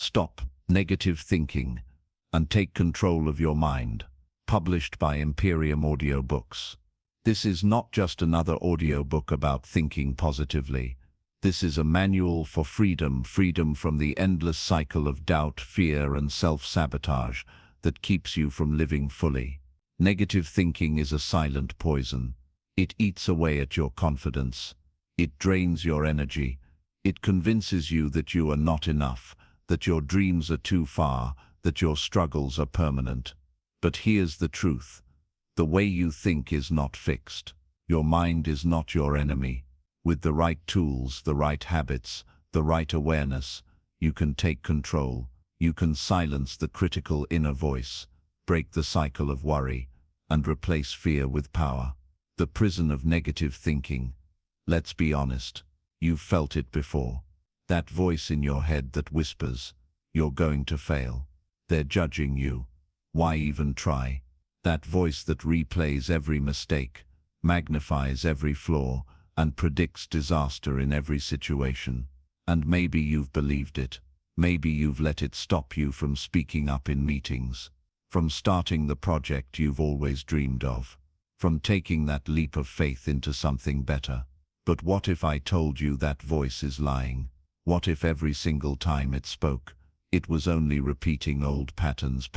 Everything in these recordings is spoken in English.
Stop Negative Thinking and Take Control of Your Mind, published by Imperium Audiobooks. This is not just another audiobook about thinking positively. This is a manual for freedom from the endless cycle of doubt, fear, and self-sabotage that keeps you from living fully. Negative thinking is a silent poison. It eats away at your confidence. It drains your energy. It convinces you that you are not enough, that your dreams are too far, that your struggles are permanent. But here's the truth. The way you think is not fixed. Your mind is not your enemy. With the right tools, the right habits, the right awareness, you can take control. You can silence the critical inner voice, break the cycle of worry, and replace fear with power. The prison of negative thinking. Let's be honest, you've felt it before. That voice in your head that whispers, "You're going to fail. They're judging you. Why even try?" That voice that replays every mistake, magnifies every flaw, and predicts disaster in every situation. And maybe you've believed it. Maybe you've let it stop you from speaking up in meetings, from starting the project you've always dreamed of, from taking that leap of faith into something better. But what if I told you that voice is lying? What if every single time it spoke, it was only repeating old patterns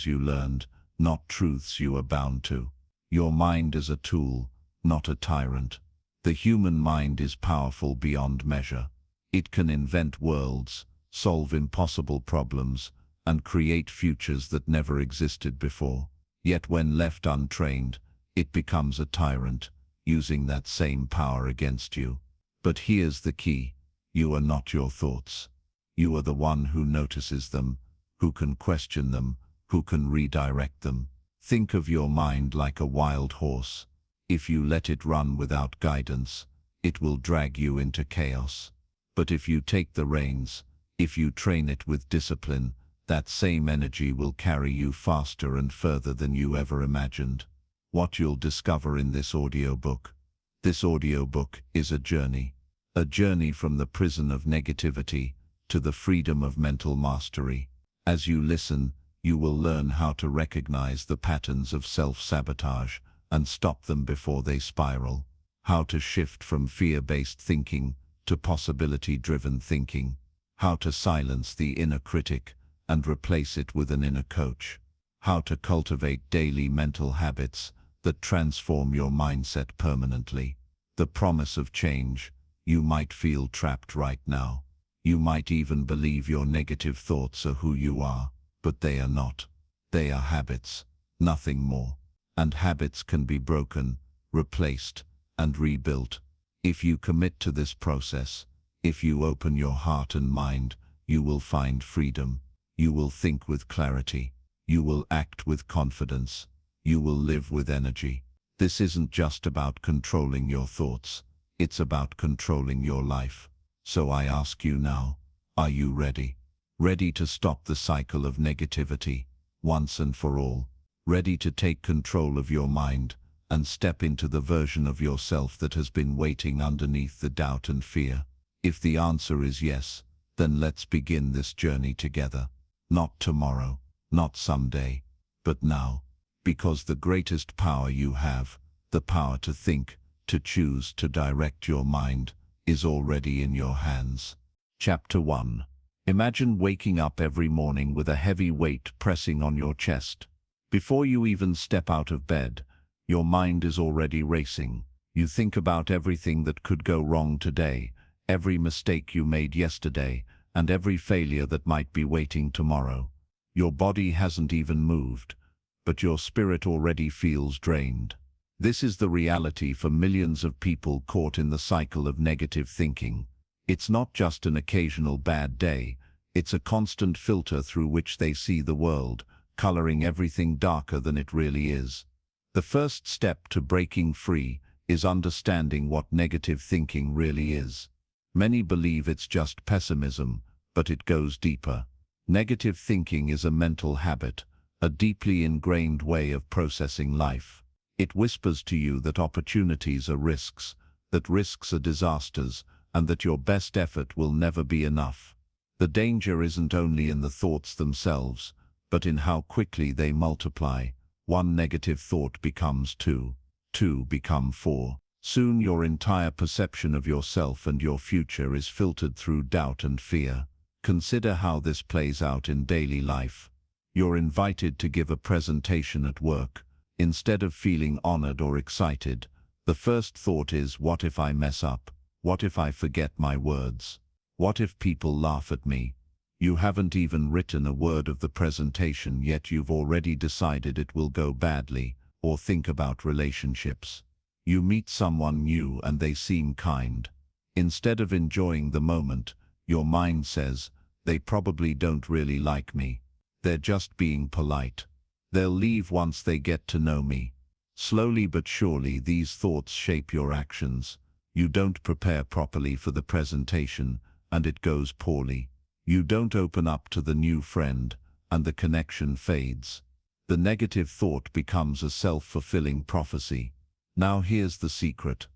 you learned, not truths you are bound to? Your mind is a tool, not a tyrant. The human mind is powerful beyond measure. It can invent worlds, solve impossible problems, and create futures that never existed before. Yet when left untrained, it becomes a tyrant, using that same power against you. But here's the key. You are not your thoughts. You are the one who notices them, who can question them, who can redirect them. Think of your mind like a wild horse. If you let it run without guidance, it will drag you into chaos. But if you take the reins, if you train it with discipline, that same energy will carry you faster and further than you ever imagined. What you'll discover in this audiobook. This audiobook is a journey from the prison of negativity to the freedom of mental mastery. As you listen, you will learn how to recognize the patterns of self-sabotage and stop them before they spiral, how to shift from fear-based thinking to possibility-driven thinking, how to silence the inner critic and replace it with an inner coach, how to cultivate daily mental habits that transform your mindset permanently. The promise of change. You might feel trapped right now. You might even believe your negative thoughts are who you are, but they are not. They are habits, nothing more. And habits can be broken, replaced, and rebuilt. If you commit to this process, if you open your heart and mind, you will find freedom. You will think with clarity. You will act with confidence. You will live with energy. This isn't just about controlling your thoughts. It's about controlling your life. So I ask you now, are you ready? Ready to stop the cycle of negativity, once and for all? Ready to take control of your mind and step into the version of yourself that has been waiting underneath the doubt and fear? If the answer is yes, then let's begin this journey together. Not tomorrow, not someday, but now. Because the greatest power you have, the power to think, to choose, to direct your mind, is already in your hands. Chapter 1. Imagine waking up every morning with a heavy weight pressing on your chest. Before you even step out of bed, your mind is already racing. You think about everything that could go wrong today, every mistake you made yesterday, and every failure that might be waiting tomorrow. Your body hasn't even moved, but your spirit already feels drained. This is the reality for millions of people caught in the cycle of negative thinking. It's not just an occasional bad day, it's a constant filter through which they see the world, coloring everything darker than it really is. The first step to breaking free is understanding what negative thinking really is. Many believe it's just pessimism, but it goes deeper. Negative thinking is a mental habit, a deeply ingrained way of processing life. It whispers to you that opportunities are risks, that risks are disasters, and that your best effort will never be enough. The danger isn't only in the thoughts themselves, but in how quickly they multiply. One negative thought becomes two, two become four. Soon your entire perception of yourself and your future is filtered through doubt and fear. Consider how this plays out in daily life. You're invited to give a presentation at work. Instead of feeling honored or excited, the first thought is, what if I mess up? What if I forget my words? What if people laugh at me? You haven't even written a word of the presentation, yet you've already decided it will go badly. Or think about relationships. You meet someone new and they seem kind. Instead of enjoying the moment, your mind says, they probably don't really like me. They're just being polite. They'll leave once they get to know me. Slowly but surely these thoughts shape your actions. You don't prepare properly for the presentation, and it goes poorly. You don't open up to the new friend, and the connection fades. The negative thought becomes a self-fulfilling prophecy. Now here's the secret.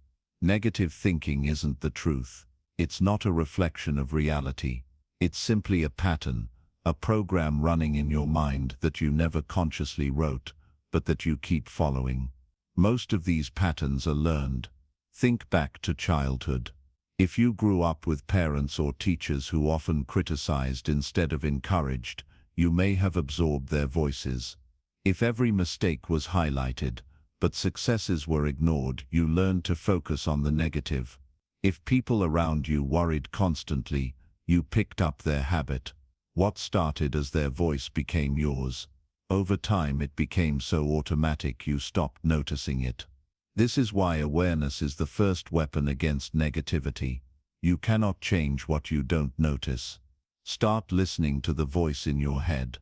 Negative thinking isn't the truth. It's not a reflection of reality. It's simply a pattern, a program running in your mind that you never consciously wrote, but that you keep following. Most of these patterns are learned. Think back to childhood. If you grew up with parents or teachers who often criticized instead of encouraged, you may have absorbed their voices. If every mistake was highlighted, but successes were ignored, you learned to focus on the negative. If people around you worried constantly, you picked up their habit. What started as their voice became yours. Over time it became so automatic you stopped noticing it. This is why awareness is the first weapon against negativity. You cannot change what you don't notice. Start listening to the voice in your head.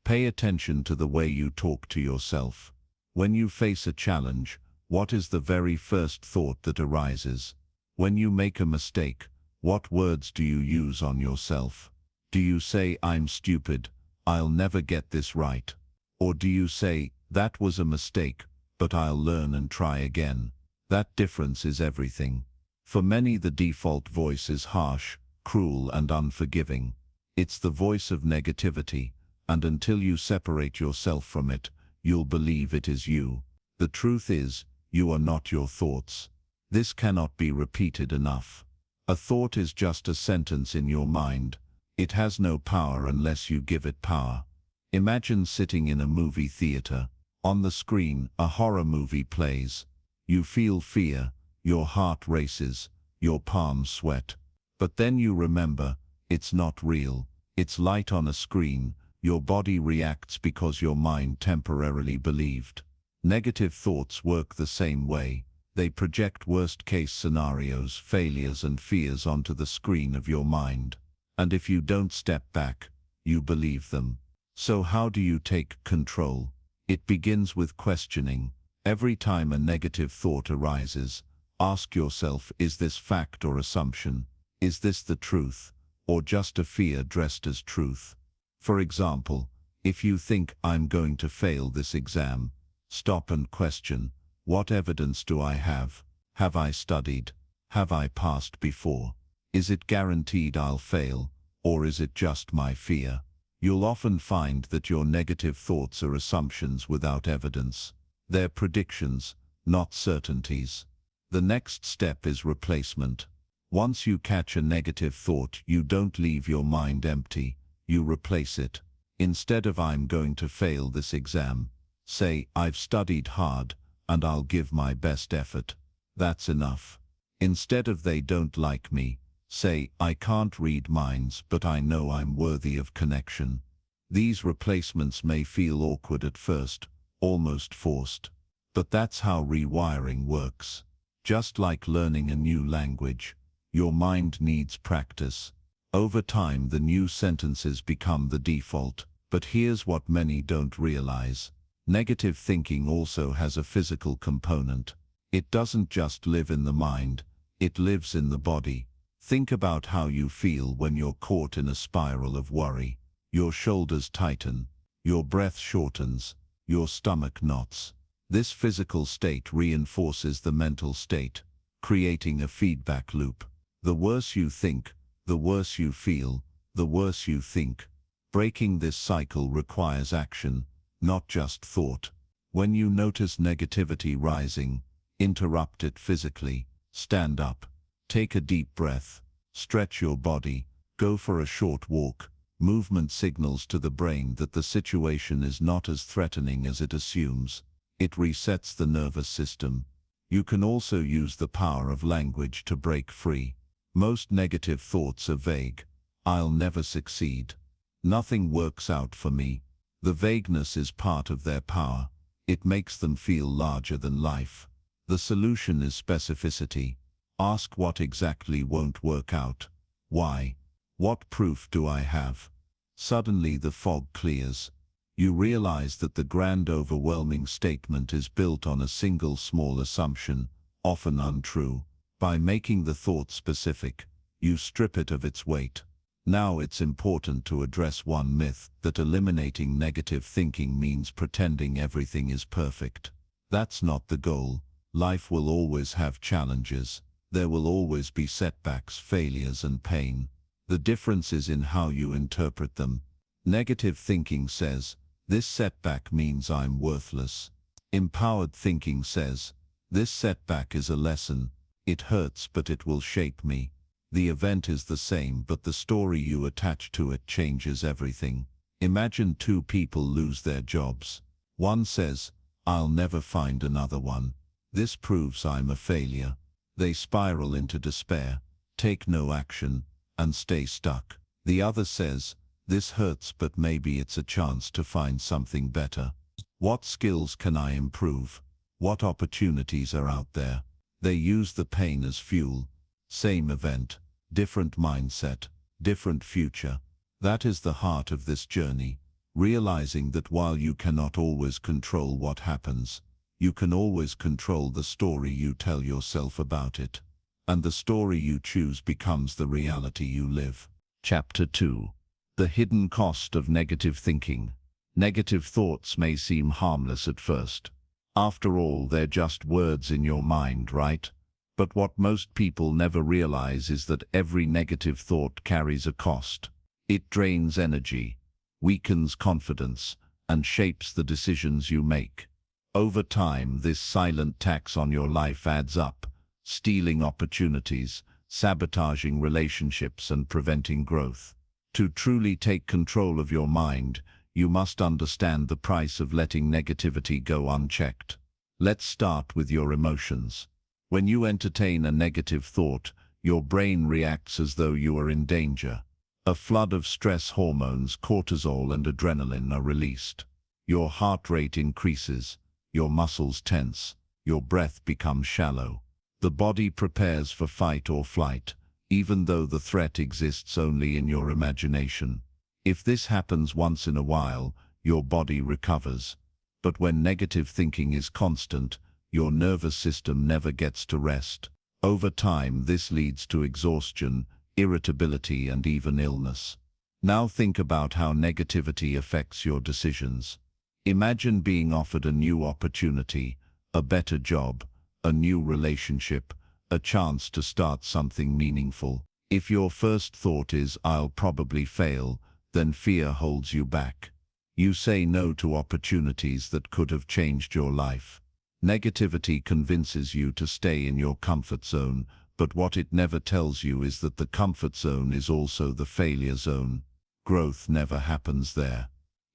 Pay attention to the way you talk to yourself. When you face a challenge, what is the very first thought that arises? When you make a mistake, what words do you use on yourself? Do you say, I'm stupid, I'll never get this right? Or do you say, that was a mistake, but I'll learn and try again? That difference is everything. For many, the default voice is harsh, cruel, and unforgiving. It's the voice of negativity, and until you separate yourself from it, you'll believe it is you. The truth is, you are not your thoughts. This cannot be repeated enough. A thought is just a sentence in your mind. It has no power unless you give it power. Imagine sitting in a movie theater. On the screen, a horror movie plays. You feel fear, your heart races, your palms sweat. But then you remember, it's not real. It's light on a screen. Your body reacts because your mind temporarily believed. Negative thoughts work the same way. They project worst-case scenarios, failures, and fears onto the screen of your mind. And if you don't step back, you believe them. So how do you take control? It begins with questioning. Every time a negative thought arises, ask yourself, is this fact or assumption? Is this the truth, or just a fear dressed as truth? For example, if you think, I'm going to fail this exam, stop and question, what evidence do I have? Have I studied? Have I passed before? Is it guaranteed I'll fail, or is it just my fear? You'll often find that your negative thoughts are assumptions without evidence. They're predictions, not certainties. The next step is replacement. Once you catch a negative thought, you don't leave your mind empty, you replace it. Instead of I'm going to fail this exam, say I've studied hard and I'll give my best effort. That's enough. Instead of they don't like me, say I can't read minds but I know I'm worthy of connection. These replacements may feel awkward at first, almost forced. But that's how rewiring works. Just like learning a new language, your mind needs practice. Over time the new sentences become the default. But here's what many don't realize. Negative thinking also has a physical component. It doesn't just live in the mind, it lives in the body. Think about how you feel when you're caught in a spiral of worry. Your shoulders tighten, your breath shortens, your stomach knots. This physical state reinforces the mental state, creating a feedback loop. The worse you think, the worse you feel, the worse you think. Breaking this cycle requires action, not just thought. When you notice negativity rising, interrupt it physically. Stand up, take a deep breath, stretch your body, go for a short walk. Movement signals to the brain that the situation is not as threatening as it assumes. It resets the nervous system. You can also use the power of language to break free. Most negative thoughts are vague. I'll never succeed. Nothing works out for me. The vagueness is part of their power. It makes them feel larger than life. The solution is specificity. Ask what exactly won't work out. Why? What proof do I have? Suddenly the fog clears. You realize that the grand overwhelming statement is built on a single small assumption, often untrue. By making the thought specific, you strip it of its weight. Now it's important to address one myth, that eliminating negative thinking means pretending everything is perfect. That's not the goal. Life will always have challenges. There will always be setbacks, failures, and pain. The difference is in how you interpret them. Negative thinking says, this setback means I'm worthless. Empowered thinking says, this setback is a lesson. It hurts, but it will shape me. The event is the same, but the story you attach to it changes everything. Imagine two people lose their jobs. One says, I'll never find another one. This proves I'm a failure. They spiral into despair, take no action, and stay stuck. The other says, this hurts, but maybe it's a chance to find something better. What skills can I improve? What opportunities are out there? They use the pain as fuel. Same event, different mindset, different future. That is the heart of this journey, realizing that while you cannot always control what happens, you can always control the story you tell yourself about it. And the story you choose becomes the reality you live. Chapter 2. The hidden cost of negative thinking. Negative thoughts may seem harmless at first. After all, they're just words in your mind, right? But what most people never realize is that every negative thought carries a cost. It drains energy, weakens confidence, and shapes the decisions you make. Over time, this silent tax on your life adds up, stealing opportunities, sabotaging relationships, and preventing growth. To truly take control of your mind, you must understand the price of letting negativity go unchecked. Let's start with your emotions. When you entertain a negative thought, your brain reacts as though you are in danger. A flood of stress hormones, cortisol and adrenaline, are released. Your heart rate increases, your muscles tense, your breath becomes shallow. The body prepares for fight or flight, even though the threat exists only in your imagination. If this happens once in a while, your body recovers. But when negative thinking is constant, your nervous system never gets to rest. Over time, this leads to exhaustion, irritability, and even illness. Now think about how negativity affects your decisions. Imagine being offered a new opportunity, a better job, a new relationship, a chance to start something meaningful. If your first thought is, I'll probably fail, then fear holds you back. You say no to opportunities that could have changed your life. Negativity convinces you to stay in your comfort zone, but what it never tells you is that the comfort zone is also the failure zone. Growth never happens there.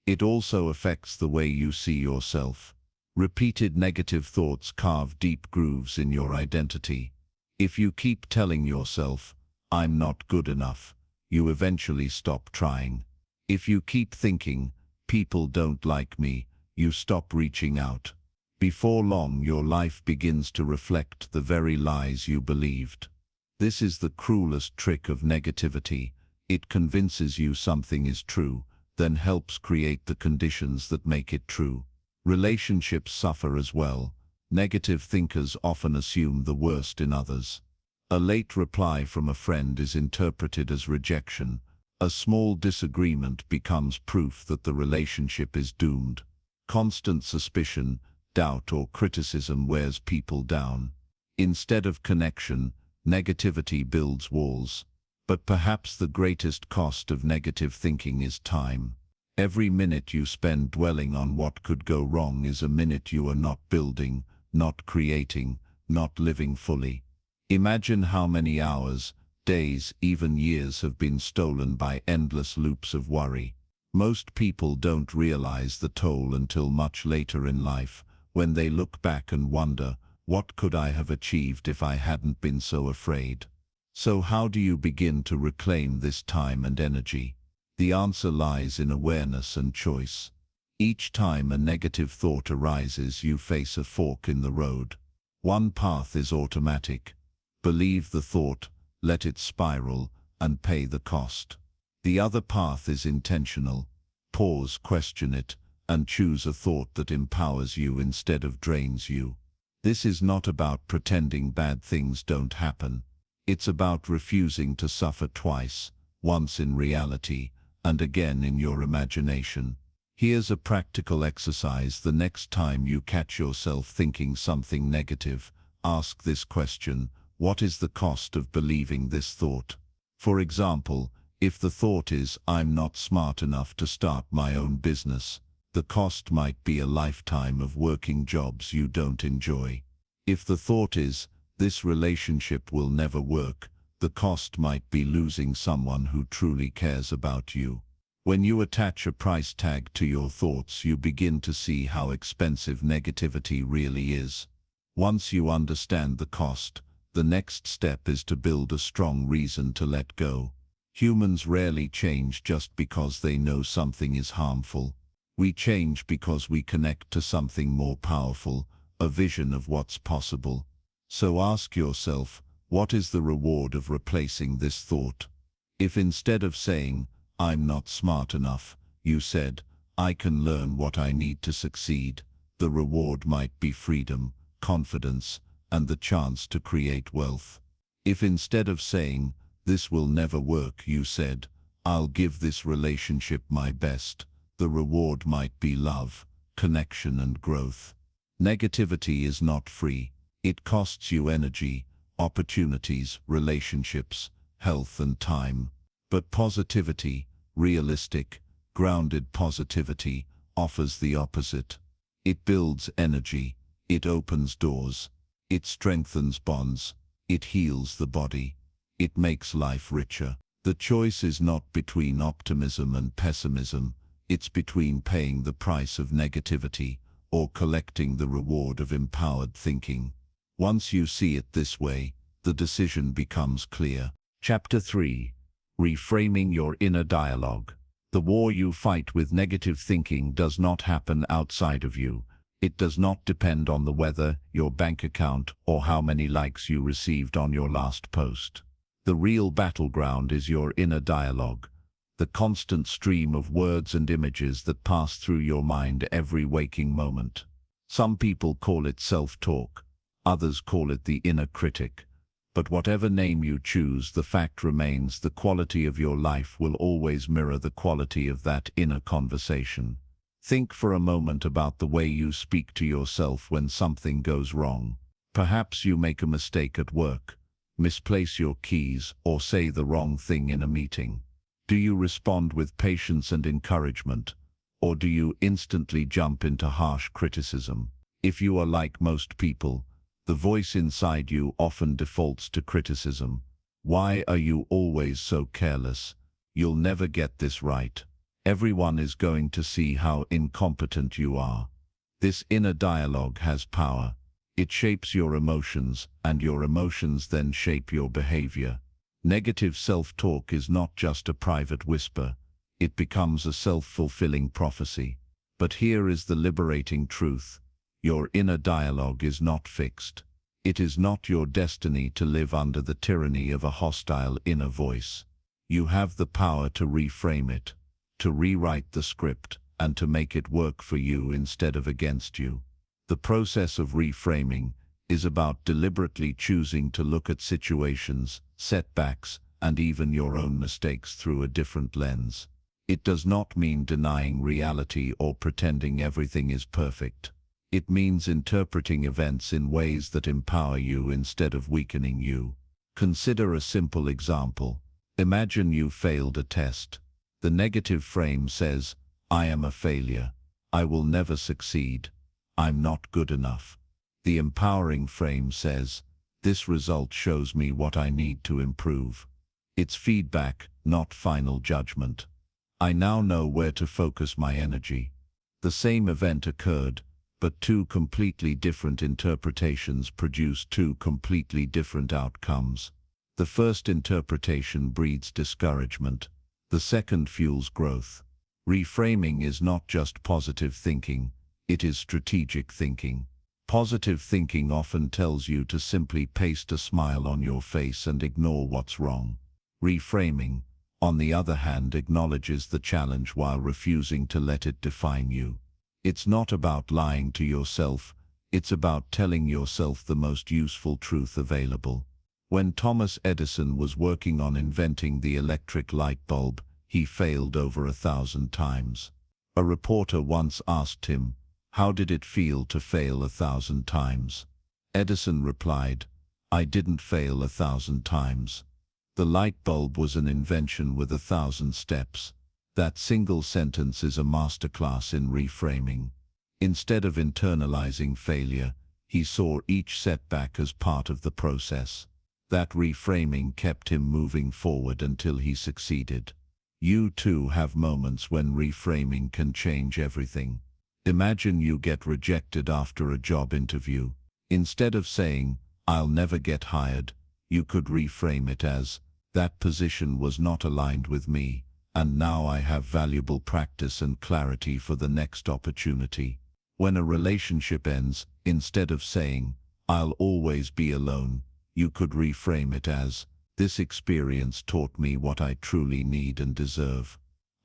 It also affects the way you see yourself. Repeated negative thoughts carve deep grooves in your identity. If you keep telling yourself, I'm not good enough, you eventually stop trying. If you keep thinking, people don't like me, you stop reaching out. Before long, your life begins to reflect the very lies you believed. This is the cruelest trick of negativity. It convinces you something is true, then helps create the conditions that make it true. Relationships suffer as well. Negative thinkers often assume the worst in others. A late reply from a friend is interpreted as rejection. A small disagreement becomes proof that the relationship is doomed. Constant suspicion, doubt, or criticism wears people down. Instead of connection, negativity builds walls. But perhaps the greatest cost of negative thinking is time. Every minute you spend dwelling on what could go wrong is a minute you are not building, not creating, not living fully. Imagine how many hours, days, even years have been stolen by endless loops of worry. Most people don't realize the toll until much later in life, when they look back and wonder, what could I have achieved if I hadn't been so afraid? So how do you begin to reclaim this time and energy? The answer lies in awareness and choice. Each time a negative thought arises, you face a fork in the road. One path is automatic. Believe the thought, let it spiral, and pay the cost. The other path is intentional. Pause, question it, and choose a thought that empowers you instead of drains you. This is not about pretending bad things don't happen. It's about refusing to suffer twice, once in reality, and again in your imagination. Here's a practical exercise. The next time you catch yourself thinking something negative, ask this question: what is the cost of believing this thought? For example, if the thought is, I'm not smart enough to start my own business, the cost might be a lifetime of working jobs you don't enjoy. If the thought is, this relationship will never work, the cost might be losing someone who truly cares about you. When you attach a price tag to your thoughts, you begin to see how expensive negativity really is. Once you understand the cost, the next step is to build a strong reason to let go. Humans rarely change just because they know something is harmful. We change because we connect to something more powerful, a vision of what's possible. So ask yourself, what is the reward of replacing this thought? If instead of saying, I'm not smart enough, you said, I can learn what I need to succeed, the reward might be freedom, confidence, and the chance to create wealth. If instead of saying, this will never work, you said, I'll give this relationship my best, the reward might be love, connection, and growth. Negativity is not free. It costs you energy, opportunities, relationships, health, and time. But positivity, realistic, grounded positivity, offers the opposite. It builds energy, it opens doors, it strengthens bonds, it heals the body, it makes life richer. The choice is not between optimism and pessimism, it's between paying the price of negativity or collecting the reward of empowered thinking. Once you see it this way, the decision becomes clear. Chapter 3. Reframing your inner dialogue. The war you fight with negative thinking does not happen outside of you. It does not depend on the weather, your bank account, or how many likes you received on your last post. The real battleground is your inner dialogue, the constant stream of words and images that pass through your mind every waking moment. Some people call it self-talk. Others call it the inner critic. But whatever name you choose, the fact remains: the quality of your life will always mirror the quality of that inner conversation. Think for a moment about the way you speak to yourself when something goes wrong. Perhaps you make a mistake at work, misplace your keys, or say the wrong thing in a meeting. Do you respond with patience and encouragement, or do you instantly jump into harsh criticism? If you are like most people, the voice inside you often defaults to criticism. Why are you always so careless? You'll never get this right. Everyone is going to see how incompetent you are. This inner dialogue has power. It shapes your emotions, and your emotions then shape your behavior. Negative self-talk is not just a private whisper. It becomes a self-fulfilling prophecy. But here is the liberating truth. Your inner dialogue is not fixed. It is not your destiny to live under the tyranny of a hostile inner voice. You have the power to reframe it, to rewrite the script, and to make it work for you instead of against you. The process of reframing is about deliberately choosing to look at situations, setbacks, and even your own mistakes through a different lens. It does not mean denying reality or pretending everything is perfect. It means interpreting events in ways that empower you instead of weakening you. Consider a simple example. Imagine you failed a test. The negative frame says, I am a failure. I will never succeed. I'm not good enough. The empowering frame says, this result shows me what I need to improve. It's feedback, not final judgment. I now know where to focus my energy. The same event occurred, but two completely different interpretations produced two completely different outcomes. The first interpretation breeds discouragement. The second fuels growth. Reframing is not just positive thinking, it is strategic thinking. Positive thinking often tells you to simply paste a smile on your face and ignore what's wrong. Reframing, on the other hand, acknowledges the challenge while refusing to let it define you. It's not about lying to yourself, it's about telling yourself the most useful truth available. When Thomas Edison was working on inventing the electric light bulb, he failed over 1,000 times. A reporter once asked him, how did it feel to fail 1,000 times? Edison replied, I didn't fail 1,000 times. The light bulb was an invention with 1,000 steps. That single sentence is a masterclass in reframing. Instead of internalizing failure, he saw each setback as part of the process. That reframing kept him moving forward until he succeeded. You too have moments when reframing can change everything. Imagine you get rejected after a job interview. Instead of saying, I'll never get hired, you could reframe it as, that position was not aligned with me, and now I have valuable practice and clarity for the next opportunity. When a relationship ends, instead of saying, I'll always be alone, you could reframe it as, this experience taught me what I truly need and deserve.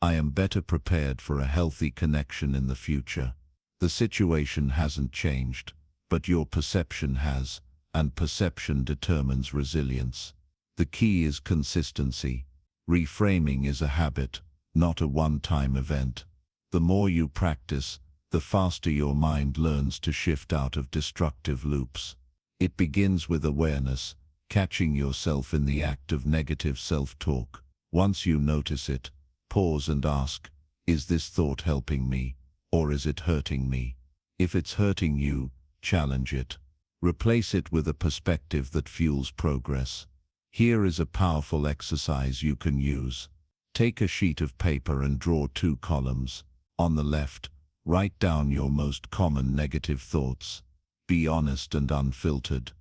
I am better prepared for a healthy connection in the future. The situation hasn't changed, but your perception has, and perception determines resilience. The key is consistency. Reframing is a habit, not a one-time event. The more you practice, the faster your mind learns to shift out of destructive loops. It begins with awareness, catching yourself in the act of negative self-talk. Once you notice it, pause and ask, is this thought helping me, or is it hurting me? If it's hurting you, challenge it. Replace it with a perspective that fuels progress. Here is a powerful exercise you can use. Take a sheet of paper and draw 2 columns. On the left, write down your most common negative thoughts. Be honest and unfiltered.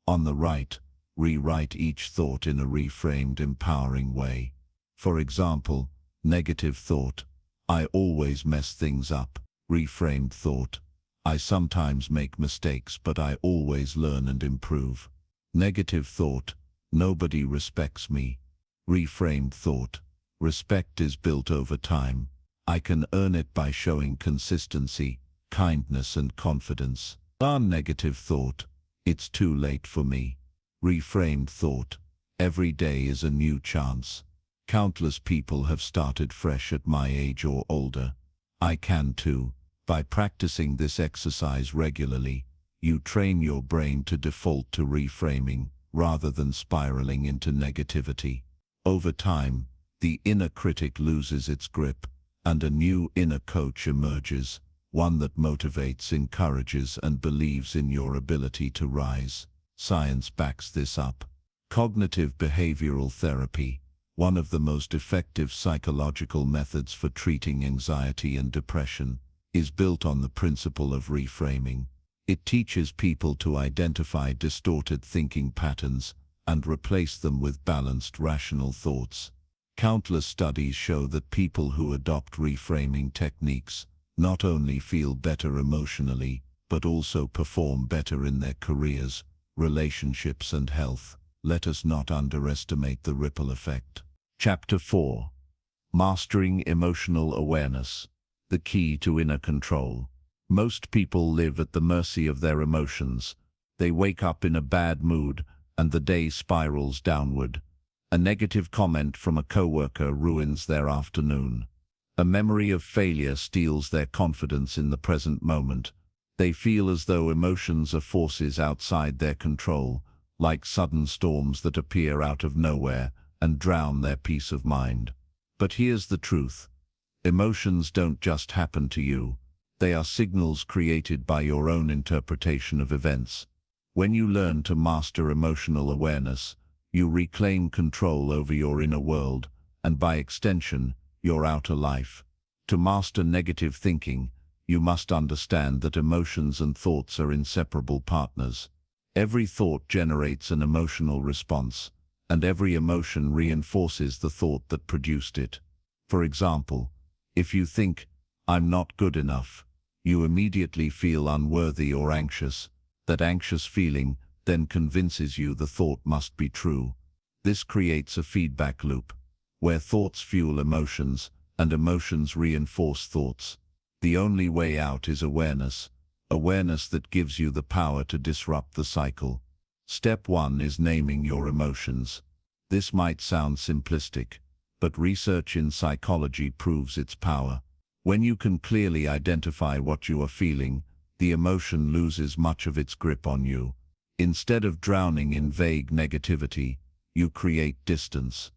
On the right, rewrite each thought in a reframed, empowering way. For example, negative thought, I always mess things up. Reframed thought, I sometimes make mistakes but I always learn and improve. Negative thought, nobody respects me. Reframed thought, respect is built over time. I can earn it by showing consistency, kindness and confidence. Negative thought, it's too late for me. Reframed thought, every day is a new chance. Countless people have started fresh at my age or older. I can too. By practicing this exercise regularly, you train your brain to default to reframing, rather than spiraling into negativity. Over time, the inner critic loses its grip, and a new inner coach emerges, one that motivates, encourages, and believes in your ability to rise. Science backs this up. Cognitive behavioral therapy, one of the most effective psychological methods for treating anxiety and depression, is built on the principle of reframing. It teaches people to identify distorted thinking patterns and replace them with balanced, rational thoughts. Countless studies show that people who adopt reframing techniques not only feel better emotionally, but also perform better in their careers, relationships, and health. Let us not underestimate the ripple effect. Chapter 4. Mastering Emotional Awareness. The key to inner control. Most people live at the mercy of their emotions. They wake up in a bad mood, and the day spirals downward. A negative comment from a coworker ruins their afternoon. A memory of failure steals their confidence in the present moment. They feel as though emotions are forces outside their control, like sudden storms that appear out of nowhere and drown their peace of mind. But here's the truth. Emotions don't just happen to you. They are signals created by your own interpretation of events. When you learn to master emotional awareness, you reclaim control over your inner world, and by extension, your outer life. To master negative thinking, you must understand that emotions and thoughts are inseparable partners. Every thought generates an emotional response, and every emotion reinforces the thought that produced it. For example, if you think, "I'm not good enough," you immediately feel unworthy or anxious. That anxious feeling then convinces you the thought must be true. This creates a feedback loop, where thoughts fuel emotions, and emotions reinforce thoughts. The only way out is awareness, awareness that gives you the power to disrupt the cycle. Step 1 is naming your emotions. This might sound simplistic, but research in psychology proves its power. When you can clearly identify what you are feeling, the emotion loses much of its grip on you. Instead of drowning in vague negativity, you create distance.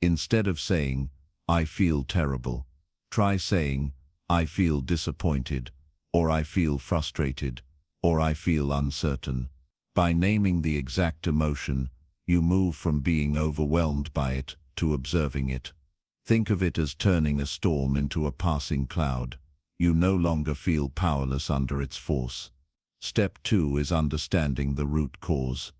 Instead of saying, "I feel terrible," try saying, "I feel disappointed," or "I feel frustrated," or "I feel uncertain." By naming the exact emotion, you move from being overwhelmed by it to observing it. Think of it as turning a storm into a passing cloud. You no longer feel powerless under its force. Step 2 is understanding the root cause.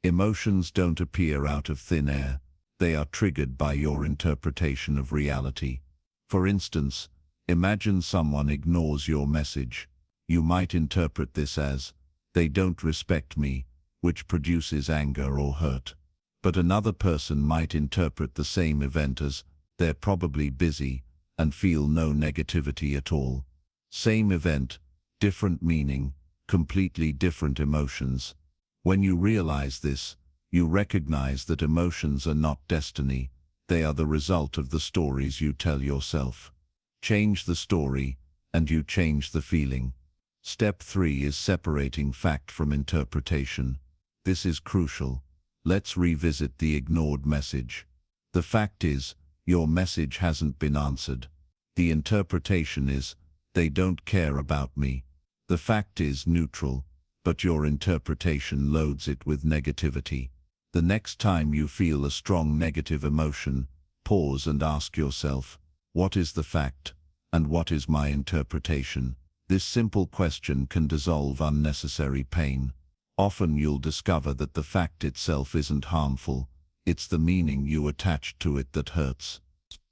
Emotions don't appear out of thin air. They are triggered by your interpretation of reality. For instance, imagine someone ignores your message. You might interpret this as, "They don't respect me," which produces anger or hurt. But another person might interpret the same event as, "They're probably busy," and feel no negativity at all. Same event, different meaning, completely different emotions. When you realize this, you recognize that emotions are not destiny. They are the result of the stories you tell yourself. Change the story, and you change the feeling. Step 3 is separating fact from interpretation. This is crucial. Let's revisit the ignored message. The fact is, your message hasn't been answered. The interpretation is, "They don't care about me." The fact is neutral, but your interpretation loads it with negativity. The next time you feel a strong negative emotion, pause and ask yourself, what is the fact, and what is my interpretation? This simple question can dissolve unnecessary pain. Often you'll discover that the fact itself isn't harmful, it's the meaning you attach to it that hurts.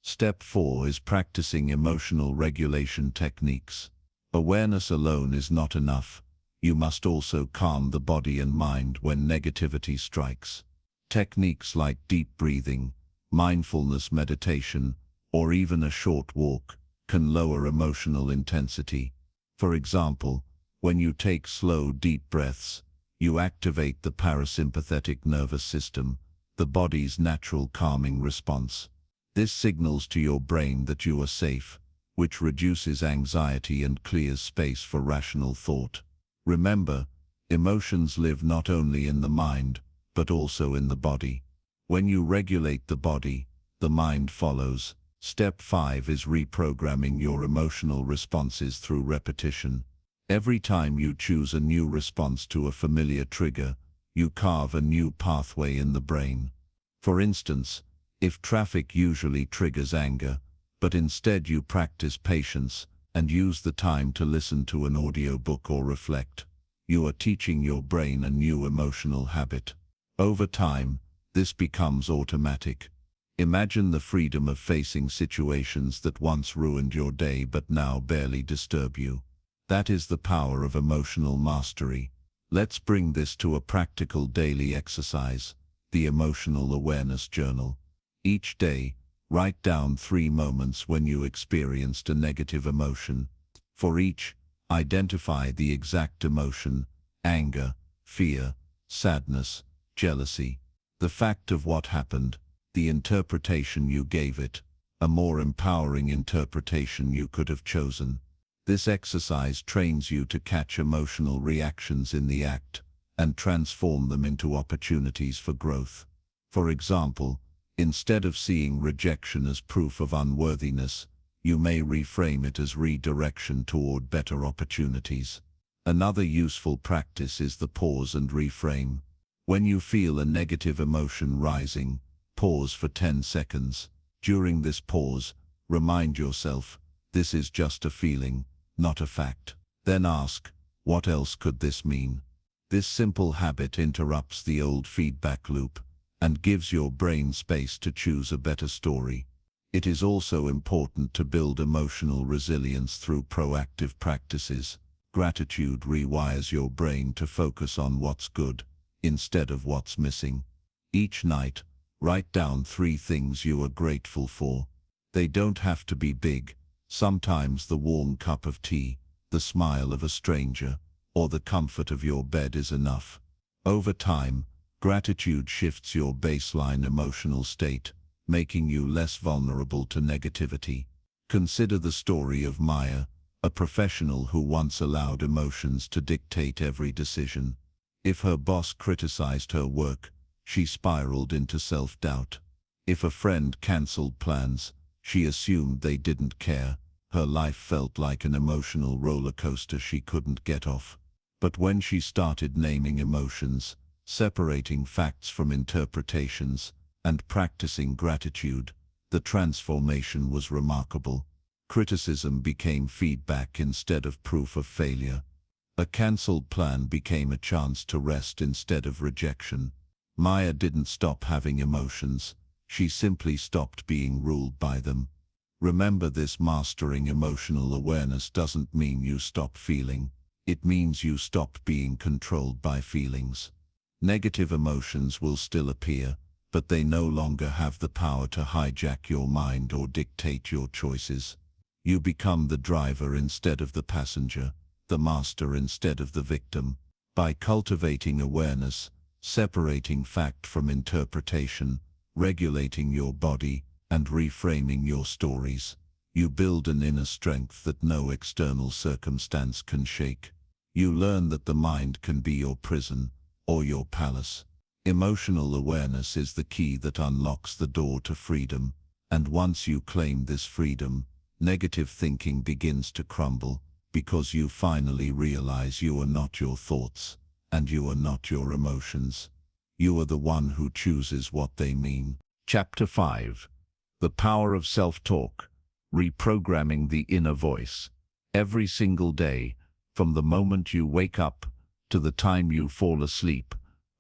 Step 4 is practicing emotional regulation techniques. Awareness alone is not enough. You must also calm the body and mind when negativity strikes. Techniques like deep breathing, mindfulness meditation, or even a short walk can lower emotional intensity. For example, when you take slow, deep breaths, you activate the parasympathetic nervous system, the body's natural calming response. This signals to your brain that you are safe, which reduces anxiety and clears space for rational thought. Remember, emotions live not only in the mind, but also in the body. When you regulate the body, the mind follows. Step 5 is reprogramming your emotional responses through repetition. Every time you choose a new response to a familiar trigger, you carve a new pathway in the brain. For instance, if traffic usually triggers anger, but instead you practice patience and use the time to listen to an audiobook or reflect, you are teaching your brain a new emotional habit. Over time, this becomes automatic. Imagine the freedom of facing situations that once ruined your day but now barely disturb you. That is the power of emotional mastery. Let's bring this to a practical daily exercise, the Emotional Awareness Journal. Each day, write down 3 moments when you experienced a negative emotion. For each, identify the exact emotion: anger, fear, sadness, jealousy, the fact of what happened, the interpretation you gave it, a more empowering interpretation you could have chosen. This exercise trains you to catch emotional reactions in the act and transform them into opportunities for growth. For example, Instead of seeing rejection as proof of unworthiness, you may reframe it as redirection toward better opportunities. Another useful practice is the pause and reframe. When you feel a negative emotion rising, pause for 10 seconds. During this pause, remind yourself, this is just a feeling, not a fact. Then ask, what else could this mean? This simple habit interrupts the old feedback loop and gives your brain space to choose a better story. It is also important to build emotional resilience through proactive practices. Gratitude rewires your brain to focus on what's good instead of what's missing. Each night, write down 3 things you are grateful for. They don't have to be big. Sometimes the warm cup of tea, the smile of a stranger, or the comfort of your bed is enough. Over time, gratitude shifts your baseline emotional state, making you less vulnerable to negativity. Consider the story of Maya, a professional who once allowed emotions to dictate every decision. If her boss criticized her work, she spiraled into self-doubt. If a friend cancelled plans, she assumed they didn't care. Her life felt like an emotional roller coaster she couldn't get off. But when she started naming emotions, separating facts from interpretations, and practicing gratitude, the transformation was remarkable. Criticism became feedback instead of proof of failure. A cancelled plan became a chance to rest instead of rejection. Maya didn't stop having emotions, she simply stopped being ruled by them. Remember this: mastering emotional awareness doesn't mean you stop feeling. It means you stop being controlled by feelings. Negative emotions will still appear, but they no longer have the power to hijack your mind or dictate your choices. You become the driver instead of the passenger, the master instead of the victim. By cultivating awareness, separating fact from interpretation, regulating your body, and reframing your stories, you build an inner strength that no external circumstance can shake. You learn that the mind can be your prison or your palace. Emotional awareness is the key that unlocks the door to freedom, and once you claim this freedom, negative thinking begins to crumble, because you finally realize you are not your thoughts, and you are not your emotions. You are the one who chooses what they mean. Chapter 5. The Power of Self-Talk. Reprogramming the Inner Voice. Every single day, from the moment you wake up to the time you fall asleep,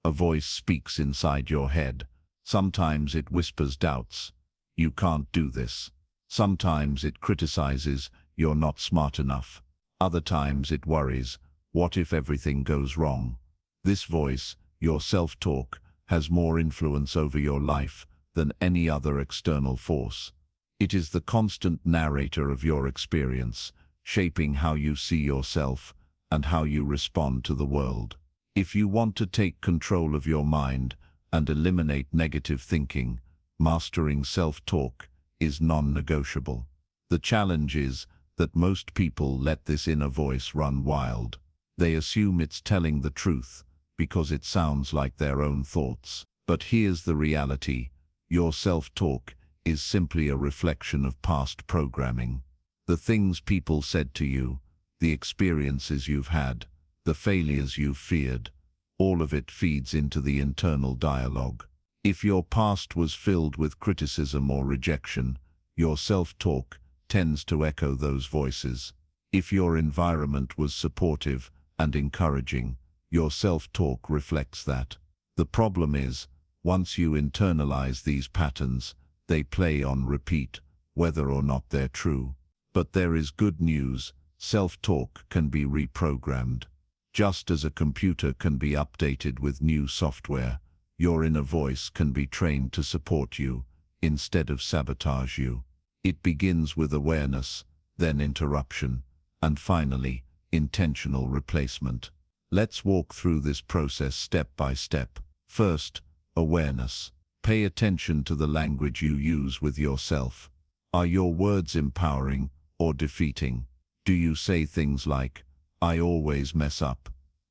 a voice speaks inside your head. Sometimes it whispers doubts. You can't do this. Sometimes it criticizes, you're not smart enough. Other times it worries, what if everything goes wrong? This voice, your self-talk, has more influence over your life than any other external force. It is the constant narrator of your experience, shaping how you see yourself and how you respond to the world. If you want to take control of your mind and eliminate negative thinking, mastering self-talk is non-negotiable. The challenge is that most people let this inner voice run wild. They assume it's telling the truth because it sounds like their own thoughts. But here's the reality: your self-talk is simply a reflection of past programming. The things people said to you, the experiences you've had, the failures you've feared, all of it feeds into the internal dialogue. If your past was filled with criticism or rejection, your self-talk tends to echo those voices. If your environment was supportive and encouraging, your self-talk reflects that. The problem is, once you internalize these patterns, they play on repeat, whether or not they're true. But there is good news: self-talk can be reprogrammed. Just as a computer can be updated with new software, your inner voice can be trained to support you instead of sabotage you. It begins with awareness, then interruption, and finally, intentional replacement. Let's walk through this process step by step. First, awareness. Pay attention to the language you use with yourself. Are your words empowering or defeating? Do you say things like, "I always mess up,"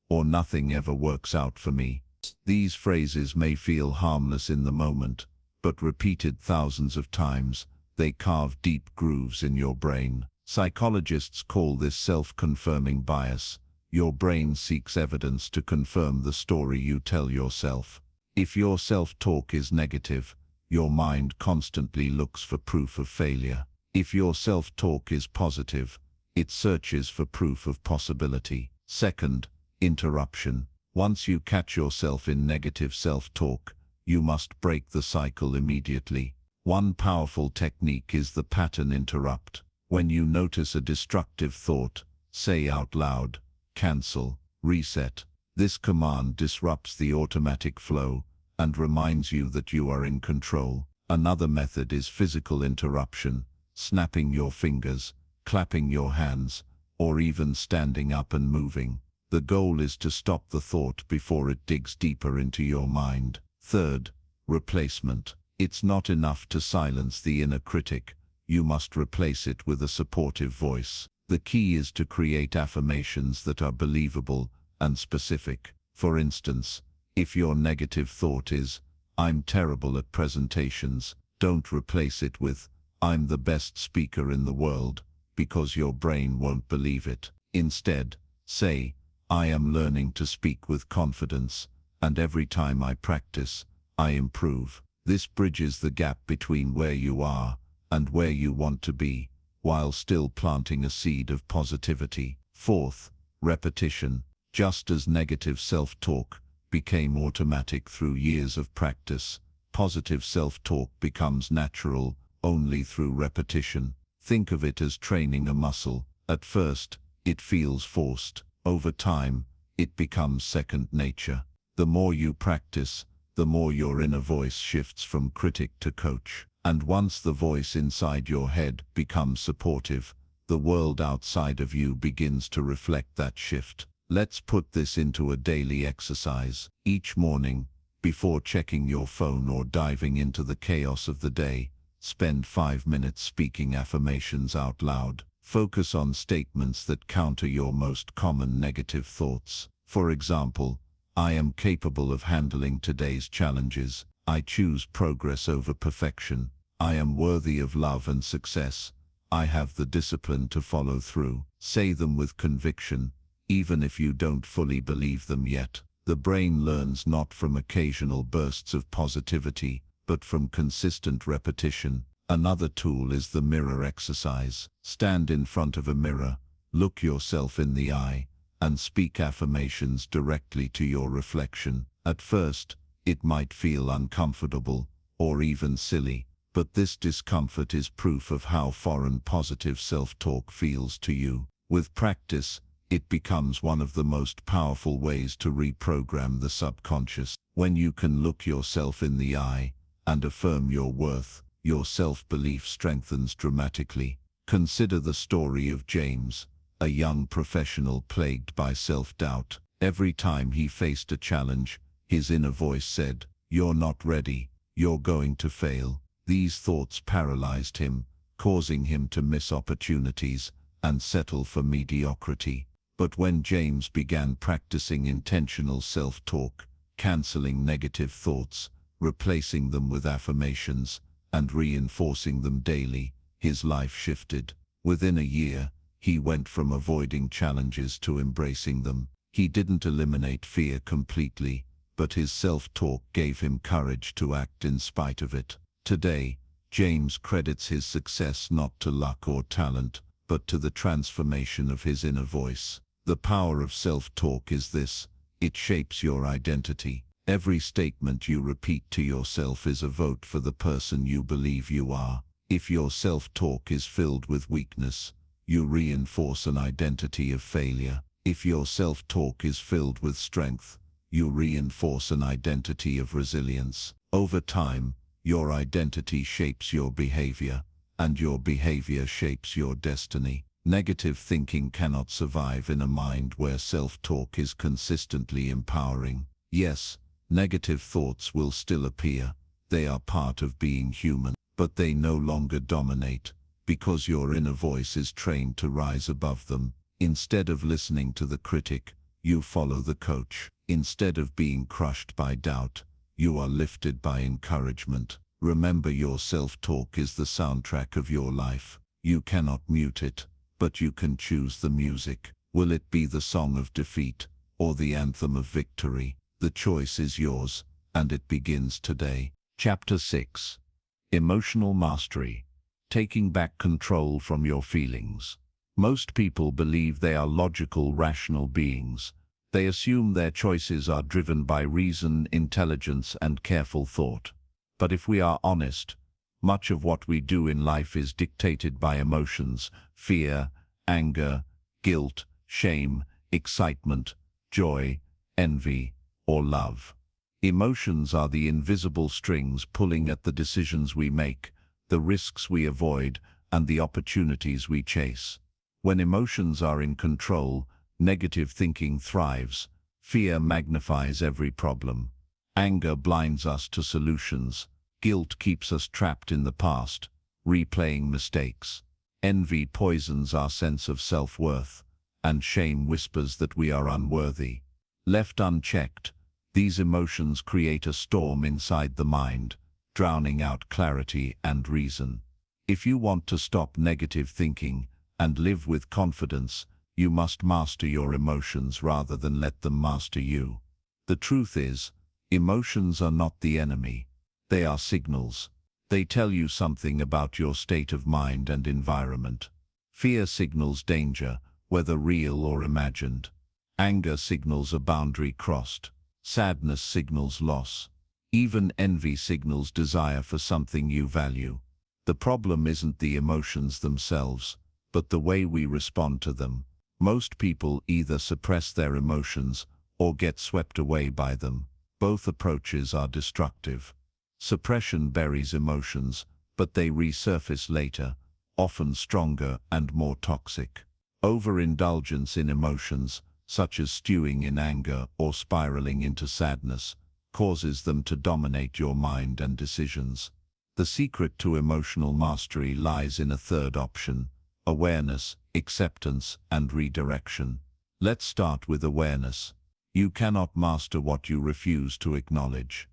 or "nothing ever works out for me"? These phrases may feel harmless in the moment, but repeated thousands of times, they carve deep grooves in your brain. Psychologists call this self-confirming bias. Your brain seeks evidence to confirm the story you tell yourself. If your self-talk is negative, your mind constantly looks for proof of failure. If your self-talk is positive, it searches for proof of possibility. Second, interruption. Once you catch yourself in negative self-talk, you must break the cycle immediately. One powerful technique is the pattern interrupt. When you notice a destructive thought, say out loud, cancel, reset. This command disrupts the automatic flow and reminds you that you are in control. Another method is physical interruption, snapping your fingers, clapping your hands, or even standing up and moving. The goal is to stop the thought before it digs deeper into your mind. Third, replacement. It's not enough to silence the inner critic. You must replace it with a supportive voice. The key is to create affirmations that are believable and specific. For instance, if your negative thought is, "I'm terrible at presentations," don't replace it with, "I'm the best speaker in the world," because your brain won't believe it. Instead, say, "I am learning to speak with confidence, and every time I practice, I improve." This bridges the gap between where you are and where you want to be, while still planting a seed of positivity. Fourth, repetition. Just as negative self-talk became automatic through years of practice, positive self-talk becomes natural only through repetition. Think of it as training a muscle. At first, it feels forced. Over time, it becomes second nature. The more you practice, the more your inner voice shifts from critic to coach. And once the voice inside your head becomes supportive, the world outside of you begins to reflect that shift. Let's put this into a daily exercise. Each morning, before checking your phone or diving into the chaos of the day, spend 5 minutes speaking affirmations out loud. Focus on statements that counter your most common negative thoughts. For example, "I am capable of handling today's challenges. I choose progress over perfection. I am worthy of love and success. I have the discipline to follow through." Say them with conviction, even if you don't fully believe them yet. The brain learns not from occasional bursts of positivity, but from consistent repetition. Another tool is the mirror exercise. Stand in front of a mirror, look yourself in the eye, and speak affirmations directly to your reflection. At first, it might feel uncomfortable or even silly, but this discomfort is proof of how foreign positive self-talk feels to you. With practice, it becomes one of the most powerful ways to reprogram the subconscious. When you can look yourself in the eye and affirm your worth, your self-belief strengthens dramatically. Consider the story of James, a young professional plagued by self-doubt. Every time he faced a challenge, his inner voice said, "You're not ready, you're going to fail." These thoughts paralyzed him, causing him to miss opportunities and settle for mediocrity. But when James began practicing intentional self-talk, canceling negative thoughts, replacing them with affirmations, and reinforcing them daily, his life shifted. Within a year, he went from avoiding challenges to embracing them. He didn't eliminate fear completely, but his self-talk gave him courage to act in spite of it. Today, James credits his success not to luck or talent, but to the transformation of his inner voice. The power of self-talk is this: it shapes your identity. Every statement you repeat to yourself is a vote for the person you believe you are. If your self-talk is filled with weakness, you reinforce an identity of failure. If your self-talk is filled with strength, you reinforce an identity of resilience. Over time, your identity shapes your behavior, and your behavior shapes your destiny. Negative thinking cannot survive in a mind where self-talk is consistently empowering. Yes, negative thoughts will still appear. They are part of being human, but they no longer dominate, because your inner voice is trained to rise above them. Instead of listening to the critic, you follow the coach. Instead of being crushed by doubt, you are lifted by encouragement. Remember, your self-talk is the soundtrack of your life. You cannot mute it, but you can choose the music. Will it be the song of defeat or the anthem of victory? The choice is yours, and it begins today. Chapter 6. Emotional Mastery. Taking back control from your feelings. Most people believe they are logical, rational beings. They assume their choices are driven by reason, intelligence, and careful thought. But if we are honest, much of what we do in life is dictated by emotions: fear, anger, guilt, shame, excitement, joy, envy, or love. Emotions are the invisible strings pulling at the decisions we make, the risks we avoid, and the opportunities we chase. When emotions are in control, negative thinking thrives. Fear magnifies every problem. Anger blinds us to solutions. Guilt keeps us trapped in the past, replaying mistakes. Envy poisons our sense of self-worth, and shame whispers that we are unworthy. Left unchecked, these emotions create a storm inside the mind, drowning out clarity and reason. If you want to stop negative thinking and live with confidence, you must master your emotions rather than let them master you. The truth is, emotions are not the enemy. They are signals. They tell you something about your state of mind and environment. Fear signals danger, whether real or imagined. Anger signals a boundary crossed. Sadness signals loss. Even envy signals desire for something you value. The problem isn't the emotions themselves, but the way we respond to them. Most people either suppress their emotions or get swept away by them. Both approaches are destructive. Suppression buries emotions, but they resurface later, often stronger and more toxic. Overindulgence in emotions, such as stewing in anger or spiraling into sadness, causes them to dominate your mind and decisions. The secret to emotional mastery lies in a third option: awareness, acceptance, and redirection. Let's start with awareness. You cannot master what you refuse to acknowledge.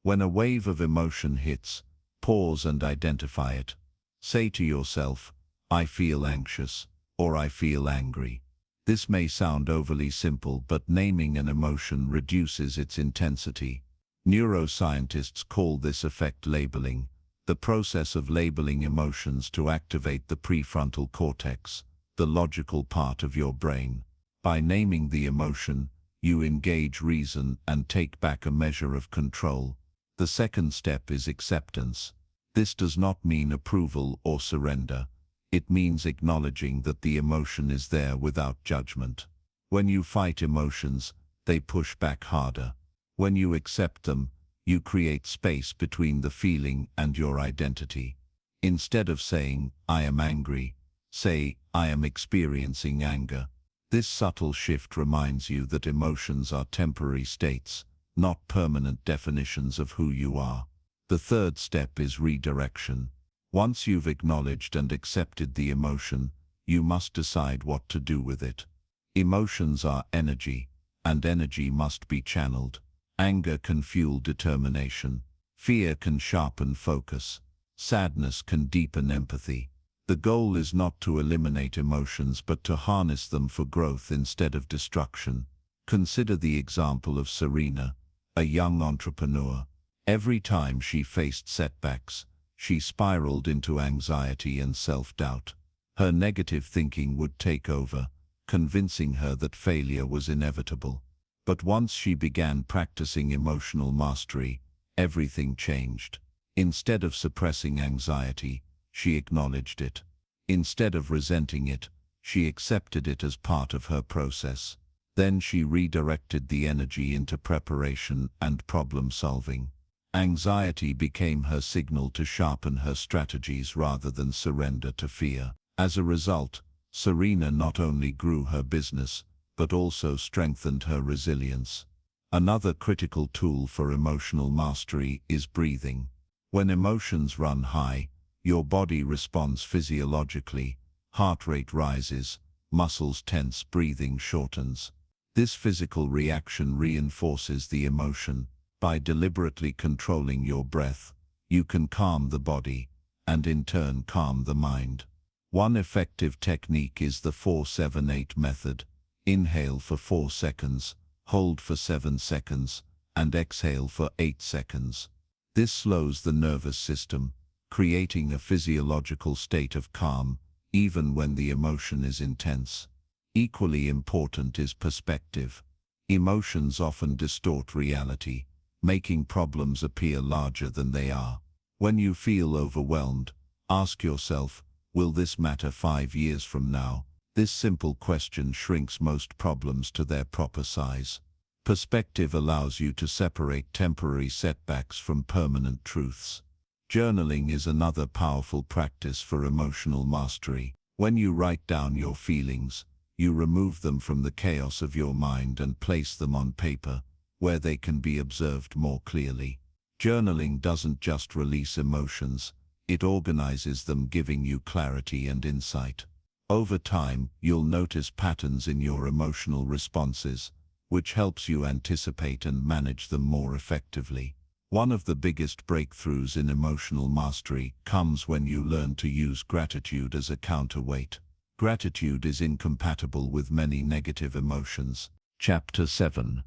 When a wave of emotion hits, pause and identify it. Say to yourself, "I feel anxious," or "I feel angry." This may sound overly simple, but naming an emotion reduces its intensity. Neuroscientists call this effect labeling, the process of labeling emotions to activate the prefrontal cortex, the logical part of your brain. By naming the emotion, you engage reason and take back a measure of control. The second step is acceptance. This does not mean approval or surrender. It means acknowledging that the emotion is there without judgment. When you fight emotions, they push back harder. When you accept them, you create space between the feeling and your identity. Instead of saying, "I am angry," say, "I am experiencing anger." This subtle shift reminds you that emotions are temporary states, not permanent definitions of who you are. The third step is redirection. Once you've acknowledged and accepted the emotion, you must decide what to do with it. Emotions are energy, and energy must be channeled. Anger can fuel determination. Fear can sharpen focus. Sadness can deepen empathy. The goal is not to eliminate emotions, but to harness them for growth instead of destruction. Consider the example of Serena, a young entrepreneur. Every time she faced setbacks, she spiraled into anxiety and self-doubt. Her negative thinking would take over, convincing her that failure was inevitable. But once she began practicing emotional mastery, everything changed. Instead of suppressing anxiety, she acknowledged it. Instead of resenting it, she accepted it as part of her process. Then she redirected the energy into preparation and problem-solving. Anxiety became her signal to sharpen her strategies rather than surrender to fear. As a result, Serena not only grew her business, but also strengthened her resilience. Another critical tool for emotional mastery is breathing. When emotions run high, your body responds physiologically. Heart rate rises, muscles tense, breathing shortens. This physical reaction reinforces the emotion. By deliberately controlling your breath, you can calm the body and in turn calm the mind. One effective technique is the 4-7-8 method. Inhale for 4 seconds, hold for 7 seconds, and exhale for 8 seconds. This slows the nervous system, creating a physiological state of calm, even when the emotion is intense. Equally important is perspective. Emotions often distort reality, making problems appear larger than they are. When you feel overwhelmed, ask yourself, will this matter 5 years from now? This simple question shrinks most problems to their proper size. Perspective allows you to separate temporary setbacks from permanent truths. Journaling is another powerful practice for emotional mastery. When you write down your feelings, you remove them from the chaos of your mind and place them on paper, where they can be observed more clearly. Journaling doesn't just release emotions, it organizes them, giving you clarity and insight. Over time, you'll notice patterns in your emotional responses, which helps you anticipate and manage them more effectively. One of the biggest breakthroughs in emotional mastery comes when you learn to use gratitude as a counterweight. Gratitude is incompatible with many negative emotions. Chapter 7.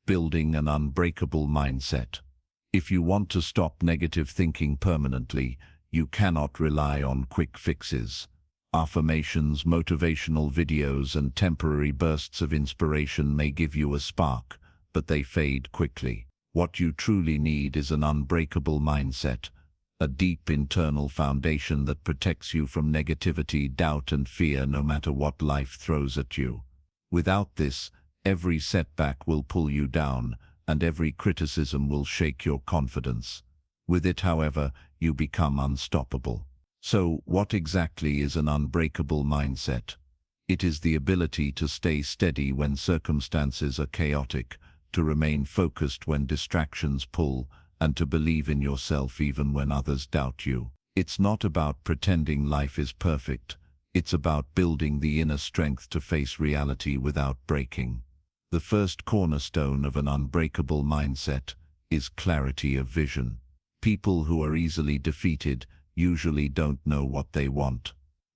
Building an Unbreakable Mindset. If you want to stop negative thinking permanently, you cannot rely on quick fixes. Affirmations, motivational videos, and temporary bursts of inspiration may give you a spark, but they fade quickly. What you truly need is an unbreakable mindset, a deep internal foundation that protects you from negativity, doubt, and fear no matter what life throws at you. Without this, every setback will pull you down, and every criticism will shake your confidence. With it, however, you become unstoppable. So, what exactly is an unbreakable mindset? It is the ability to stay steady when circumstances are chaotic, to remain focused when distractions pull, and to believe in yourself even when others doubt you. It's not about pretending life is perfect. It's about building the inner strength to face reality without breaking. The first cornerstone of an unbreakable mindset is clarity of vision. People who are easily defeated usually don't know what they want.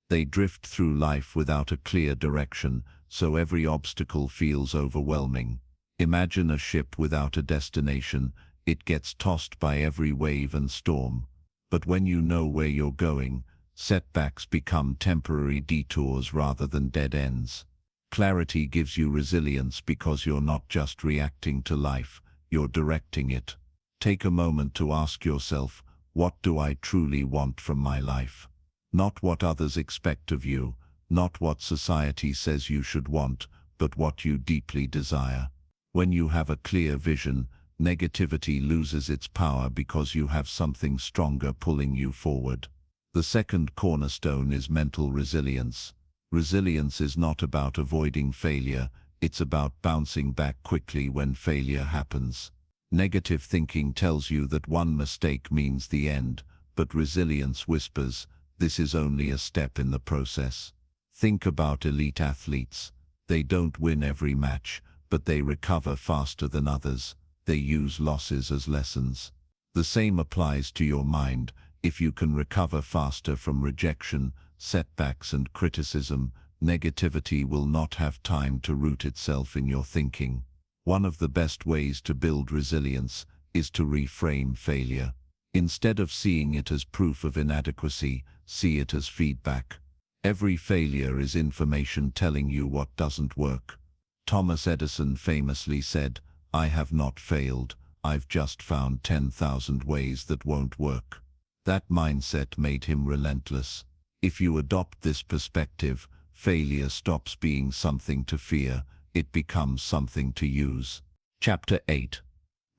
They drift through life without a clear direction, so every obstacle feels overwhelming. Imagine a ship without a destination. It gets tossed by every wave and storm. But when you know where you're going, setbacks become temporary detours rather than dead ends. Clarity gives you resilience because you're not just reacting to life, you're directing it. Take a moment to ask yourself, what do I truly want from my life? Not what others expect of you, not what society says you should want, but what you deeply desire. When you have a clear vision, negativity loses its power because you have something stronger pulling you forward. The second cornerstone is mental resilience. Resilience is not about avoiding failure, it's about bouncing back quickly when failure happens. Negative thinking tells you that one mistake means the end, but resilience whispers, this is only a step in the process. Think about elite athletes. They don't win every match, but they recover faster than others. They use losses as lessons. The same applies to your mind. If you can recover faster from rejection, setbacks, and criticism, negativity will not have time to root itself in your thinking. One of the best ways to build resilience is to reframe failure. Instead of seeing it as proof of inadequacy, see it as feedback. Every failure is information telling you what doesn't work. Thomas Edison famously said, "I have not failed, I've just found 10,000 ways that won't work." That mindset made him relentless. If you adopt this perspective, failure stops being something to fear, it becomes something to use. Chapter 8.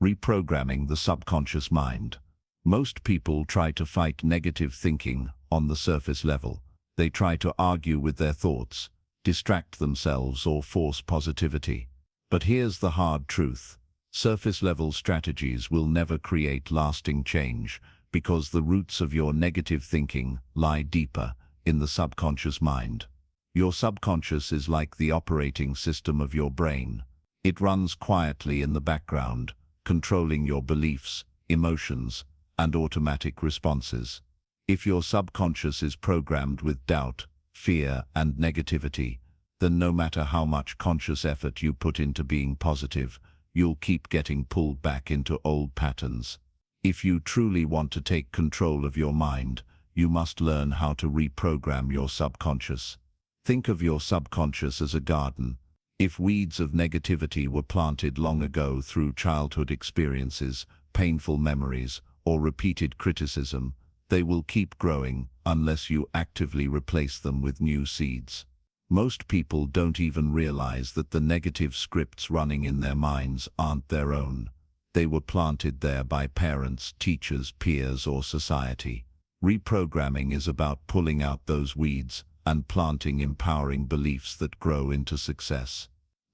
Reprogramming the Subconscious Mind. Most people try to fight negative thinking on the surface level. They try to argue with their thoughts, distract themselves, or force positivity. But here's the hard truth. Surface-level strategies will never create lasting change because the roots of your negative thinking lie deeper in the subconscious mind. Your subconscious is like the operating system of your brain. It runs quietly in the background, controlling your beliefs, emotions, and automatic responses. If your subconscious is programmed with doubt, fear, and negativity, then no matter how much conscious effort you put into being positive, you'll keep getting pulled back into old patterns. If you truly want to take control of your mind, you must learn how to reprogram your subconscious. Think of your subconscious as a garden. If weeds of negativity were planted long ago through childhood experiences, painful memories, or repeated criticism, they will keep growing unless you actively replace them with new seeds. Most people don't even realize that the negative scripts running in their minds aren't their own. They were planted there by parents, teachers, peers, or society. Reprogramming is about pulling out those weeds and planting empowering beliefs that grow into success.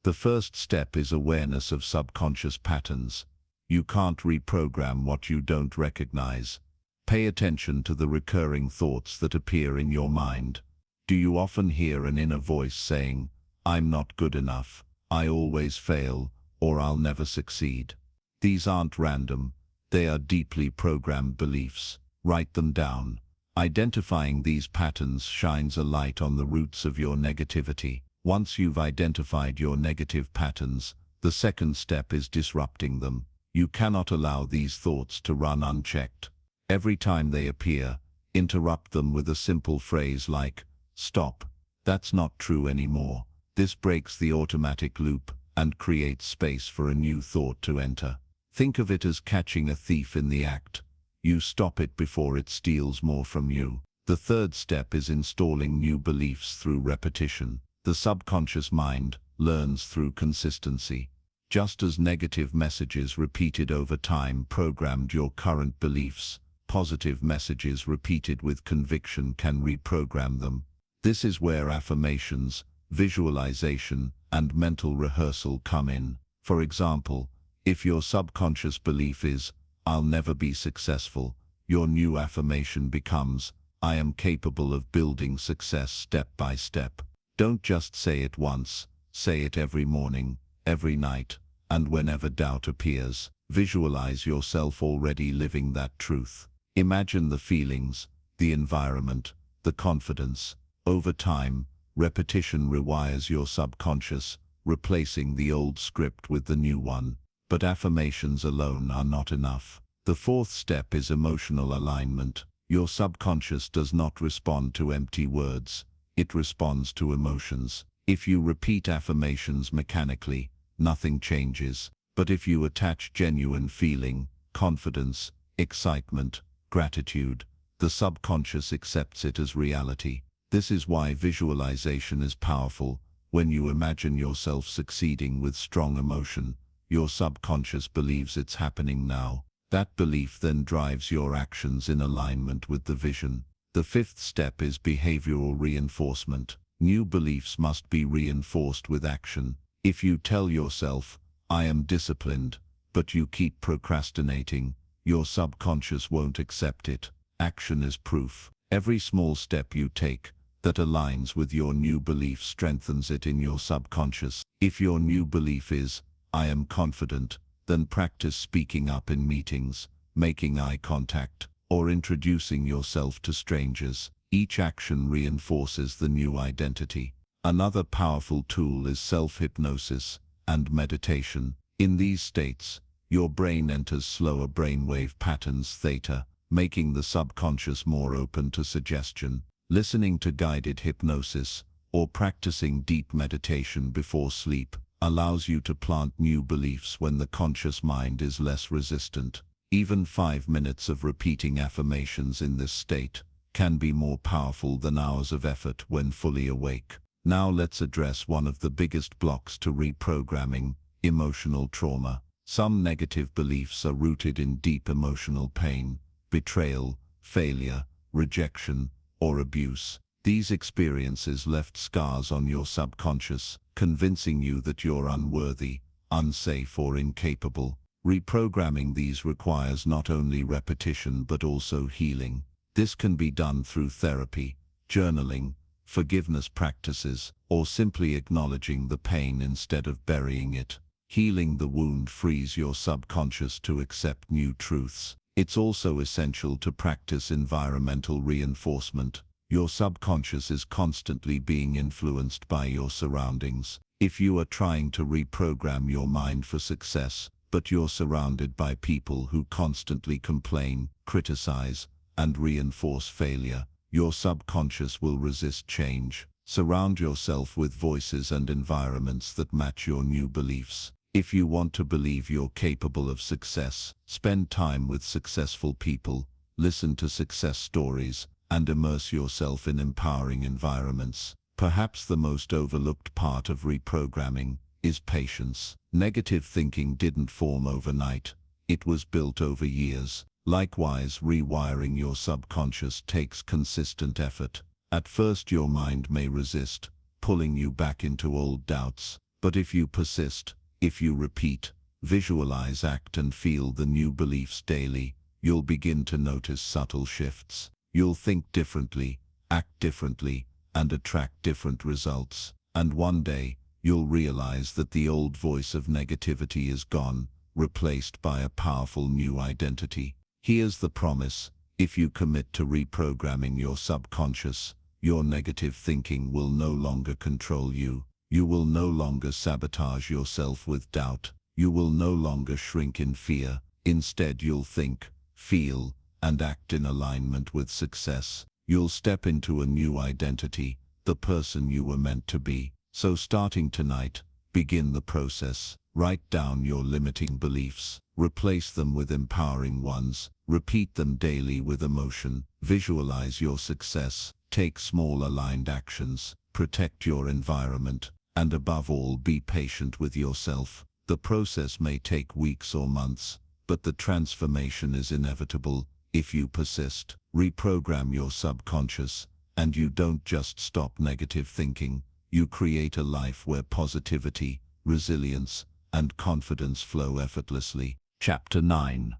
The first step is awareness of subconscious patterns. You can't reprogram what you don't recognize. Pay attention to the recurring thoughts that appear in your mind. Do you often hear an inner voice saying, "I'm not good enough, I always fail, or I'll never succeed"? These aren't random, they are deeply programmed beliefs. Write them down. Identifying these patterns shines a light on the roots of your negativity. Once you've identified your negative patterns, the second step is disrupting them. You cannot allow these thoughts to run unchecked. Every time they appear, interrupt them with a simple phrase like, "Stop, that's not true anymore." This breaks the automatic loop and creates space for a new thought to enter. Think of it as catching a thief in the act. You stop it before it steals more from you. The third step is installing new beliefs through repetition. The subconscious mind learns through consistency. Just as negative messages repeated over time programmed your current beliefs, positive messages repeated with conviction can reprogram them. This is where affirmations, visualization, and mental rehearsal come in. For example, if your subconscious belief is, "I'll never be successful," your new affirmation becomes, "I am capable of building success step by step." Don't just say it once, say it every morning, every night, and whenever doubt appears. Visualize yourself already living that truth. Imagine the feelings, the environment, the confidence. Over time, repetition rewires your subconscious, replacing the old script with the new one. But affirmations alone are not enough. The fourth step is emotional alignment. Your subconscious does not respond to empty words. It responds to emotions. If you repeat affirmations mechanically, nothing changes. But if you attach genuine feeling, confidence, excitement, gratitude, the subconscious accepts it as reality. This is why visualization is powerful. When you imagine yourself succeeding with strong emotion, your subconscious believes it's happening now. That belief then drives your actions in alignment with the vision. The fifth step is behavioral reinforcement. New beliefs must be reinforced with action. If you tell yourself, "I am disciplined," but you keep procrastinating, your subconscious won't accept it. Action is proof. Every small step you take that aligns with your new belief strengthens it in your subconscious. If your new belief is, "I am confident," then practice speaking up in meetings, making eye contact, or introducing yourself to strangers. Each action reinforces the new identity. Another powerful tool is self-hypnosis and meditation. In these states, your brain enters slower brainwave patterns theta, making the subconscious more open to suggestion. Listening to guided hypnosis or practicing deep meditation before sleep allows you to plant new beliefs when the conscious mind is less resistant. Even 5 minutes of repeating affirmations in this state can be more powerful than hours of effort when fully awake. Now let's address one of the biggest blocks to reprogramming: emotional trauma. Some negative beliefs are rooted in deep emotional pain, betrayal, failure, rejection, or abuse. These experiences left scars on your subconscious, convincing you that you're unworthy, unsafe, or incapable. Reprogramming these requires not only repetition but also healing. This can be done through therapy, journaling, forgiveness practices, or simply acknowledging the pain instead of burying it. Healing the wound frees your subconscious to accept new truths. It's also essential to practice environmental reinforcement. Your subconscious is constantly being influenced by your surroundings. If you are trying to reprogram your mind for success, but you're surrounded by people who constantly complain, criticize, and reinforce failure, your subconscious will resist change. Surround yourself with voices and environments that match your new beliefs. If you want to believe you're capable of success, spend time with successful people, listen to success stories, and immerse yourself in empowering environments. Perhaps the most overlooked part of reprogramming is patience. Negative thinking didn't form overnight. It was built over years. Likewise, rewiring your subconscious takes consistent effort. At first, your mind may resist, pulling you back into old doubts. But if you persist, if you repeat, visualize, act, and feel the new beliefs daily, you'll begin to notice subtle shifts. You'll think differently, act differently, and attract different results. And one day, you'll realize that the old voice of negativity is gone, replaced by a powerful new identity. Here's the promise: if you commit to reprogramming your subconscious, your negative thinking will no longer control you. You will no longer sabotage yourself with doubt. You will no longer shrink in fear. Instead, you'll think, feel, and act in alignment with success. You'll step into a new identity, the person you were meant to be. So starting tonight, begin the process. Write down your limiting beliefs. Replace them with empowering ones. Repeat them daily with emotion. Visualize your success. Take small aligned actions. Protect your environment. And above all, be patient with yourself. The process may take weeks or months, but the transformation is inevitable if you persist. Reprogram your subconscious, and you don't just stop negative thinking. You create a life where positivity, resilience, and confidence flow effortlessly. Chapter 9.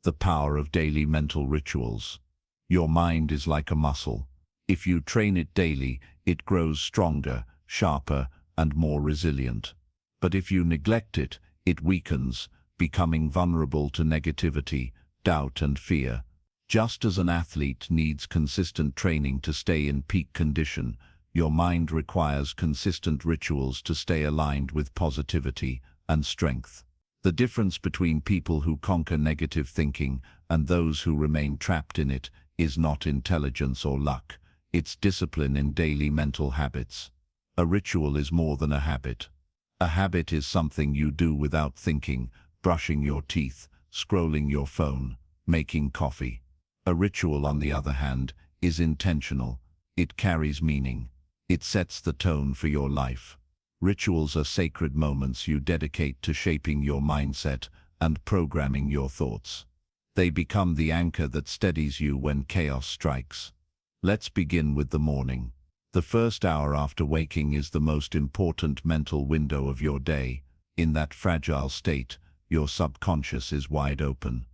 The Power of Daily Mental Rituals. Your mind is like a muscle. If you train it daily, it grows stronger, sharper, and more resilient. But if you neglect it, it weakens, becoming vulnerable to negativity, doubt, and fear. Just as an athlete needs consistent training to stay in peak condition, your mind requires consistent rituals to stay aligned with positivity and strength. The difference between people who conquer negative thinking and those who remain trapped in it is not intelligence or luck. It's discipline in daily mental habits. A ritual is more than a habit. A habit is something you do without thinking, brushing your teeth, scrolling your phone, making coffee. A ritual, on the other hand, is intentional. It carries meaning. It sets the tone for your life. Rituals are sacred moments you dedicate to shaping your mindset and programming your thoughts. They become the anchor that steadies you when chaos strikes. Let's begin with the morning. The first hour after waking is the most important mental window of your day. In that fragile state, your subconscious is wide open.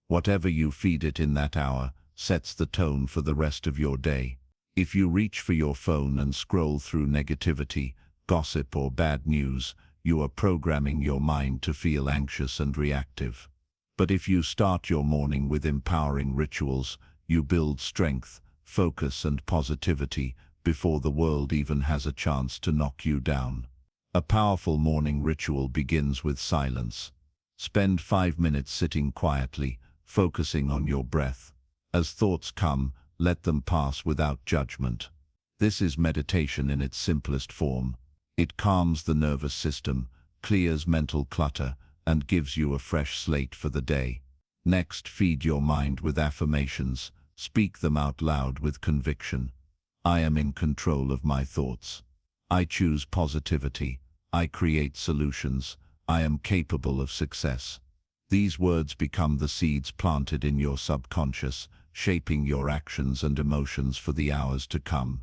Whatever you feed it in that hour sets the tone for the rest of your day. If you reach for your phone and scroll through negativity, gossip, or bad news, you are programming your mind to feel anxious and reactive. But if you start your morning with empowering rituals, you build strength, focus, and positivity before the world even has a chance to knock you down. A powerful morning ritual begins with silence. Spend 5 minutes sitting quietly, focusing on your breath. As thoughts come, let them pass without judgment. This is meditation in its simplest form. It calms the nervous system, clears mental clutter, and gives you a fresh slate for the day. Next, feed your mind with affirmations. Speak them out loud with conviction. I am in control of my thoughts. I choose positivity. I create solutions. I am capable of success. These words become the seeds planted in your subconscious, shaping your actions and emotions for the hours to come.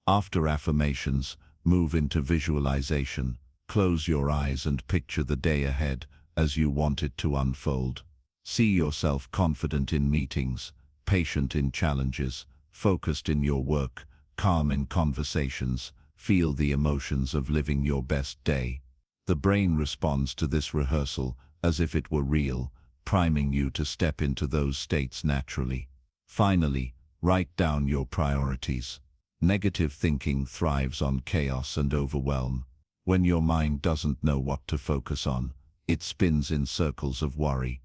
After affirmations, move into visualization. Close your eyes and picture the day ahead as you want it to unfold. See yourself confident in meetings, patient in challenges, focused in your work, calm in conversations. Feel the emotions of living your best day. The brain responds to this rehearsal as if it were real, priming you to step into those states naturally. Finally, write down your priorities. Negative thinking thrives on chaos and overwhelm. When your mind doesn't know what to focus on, it spins in circles of worry.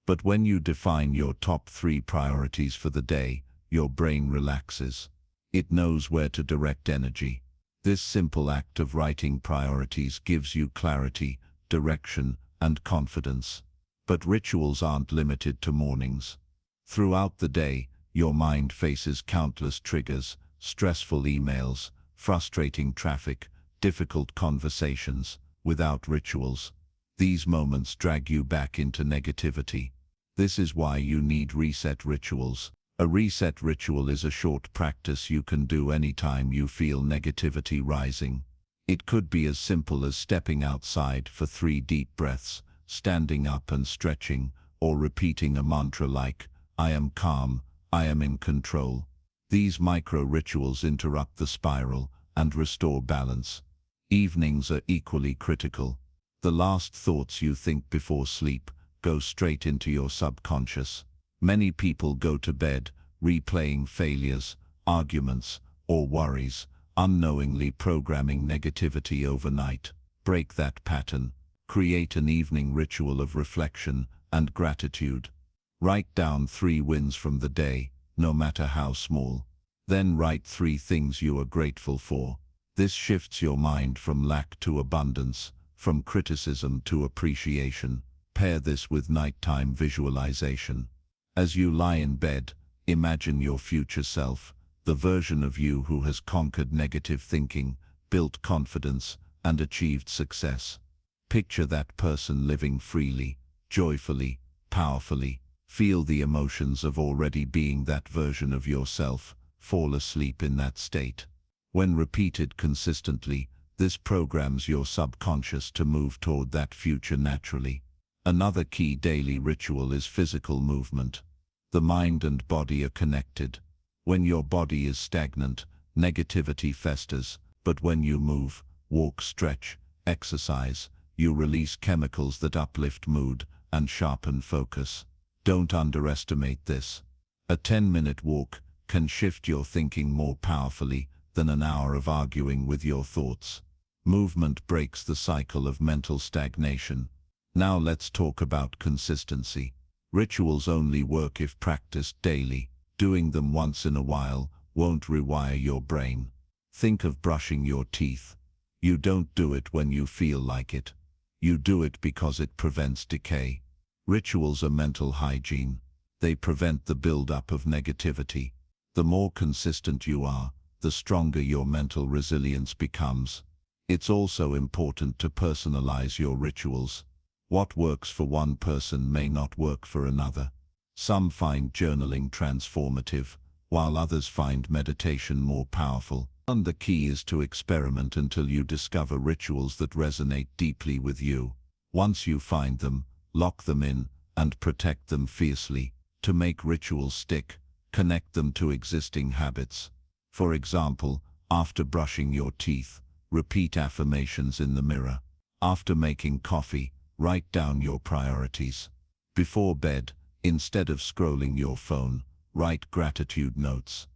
But when you define your top 3 priorities for the day, your brain relaxes. It knows where to direct energy. This simple act of writing priorities gives you clarity, direction, and confidence. But rituals aren't limited to mornings. Throughout the day, your mind faces countless triggers, stressful emails, frustrating traffic, difficult conversations. Without rituals, these moments drag you back into negativity. This is why you need reset rituals. A reset ritual is a short practice you can do anytime you feel negativity rising. It could be as simple as stepping outside for 3 deep breaths, standing up and stretching, or repeating a mantra like, "I am calm, I am in control." These micro-rituals interrupt the spiral and restore balance. Evenings are equally critical. The last thoughts you think before sleep go straight into your subconscious. Many people go to bed replaying failures, arguments, or worries, unknowingly programming negativity overnight. Break that pattern. Create an evening ritual of reflection and gratitude. Write down 3 wins from the day, no matter how small. Then write 3 things you are grateful for. This shifts your mind from lack to abundance, from criticism to appreciation. Pair this with nighttime visualization. As you lie in bed, imagine your future self, the version of you who has conquered negative thinking, built confidence, and achieved success. Picture that person living freely, joyfully, powerfully. Feel the emotions of already being that version of yourself. Fall asleep in that state. When repeated consistently, this programs your subconscious to move toward that future naturally. Another key daily ritual is physical movement. The mind and body are connected. When your body is stagnant, negativity festers, but when you move, walk, stretch, exercise, you release chemicals that uplift mood and sharpen focus. Don't underestimate this. A 10-minute walk can shift your thinking more powerfully than an hour of arguing with your thoughts. Movement breaks the cycle of mental stagnation. Now let's talk about consistency. Rituals only work if practiced daily. Doing them once in a while won't rewire your brain. Think of brushing your teeth. You don't do it when you feel like it. You do it because it prevents decay. Rituals are mental hygiene. They prevent the buildup of negativity. The more consistent you are, the stronger your mental resilience becomes. It's also important to personalize your rituals. What works for one person may not work for another. Some find journaling transformative, while others find meditation more powerful. And the key is to experiment until you discover rituals that resonate deeply with you. Once you find them, lock them in, and protect them fiercely. To make rituals stick, connect them to existing habits. For example, after brushing your teeth, repeat affirmations in the mirror. After making coffee, write down your priorities. Before bed, instead of scrolling your phone, write gratitude notes.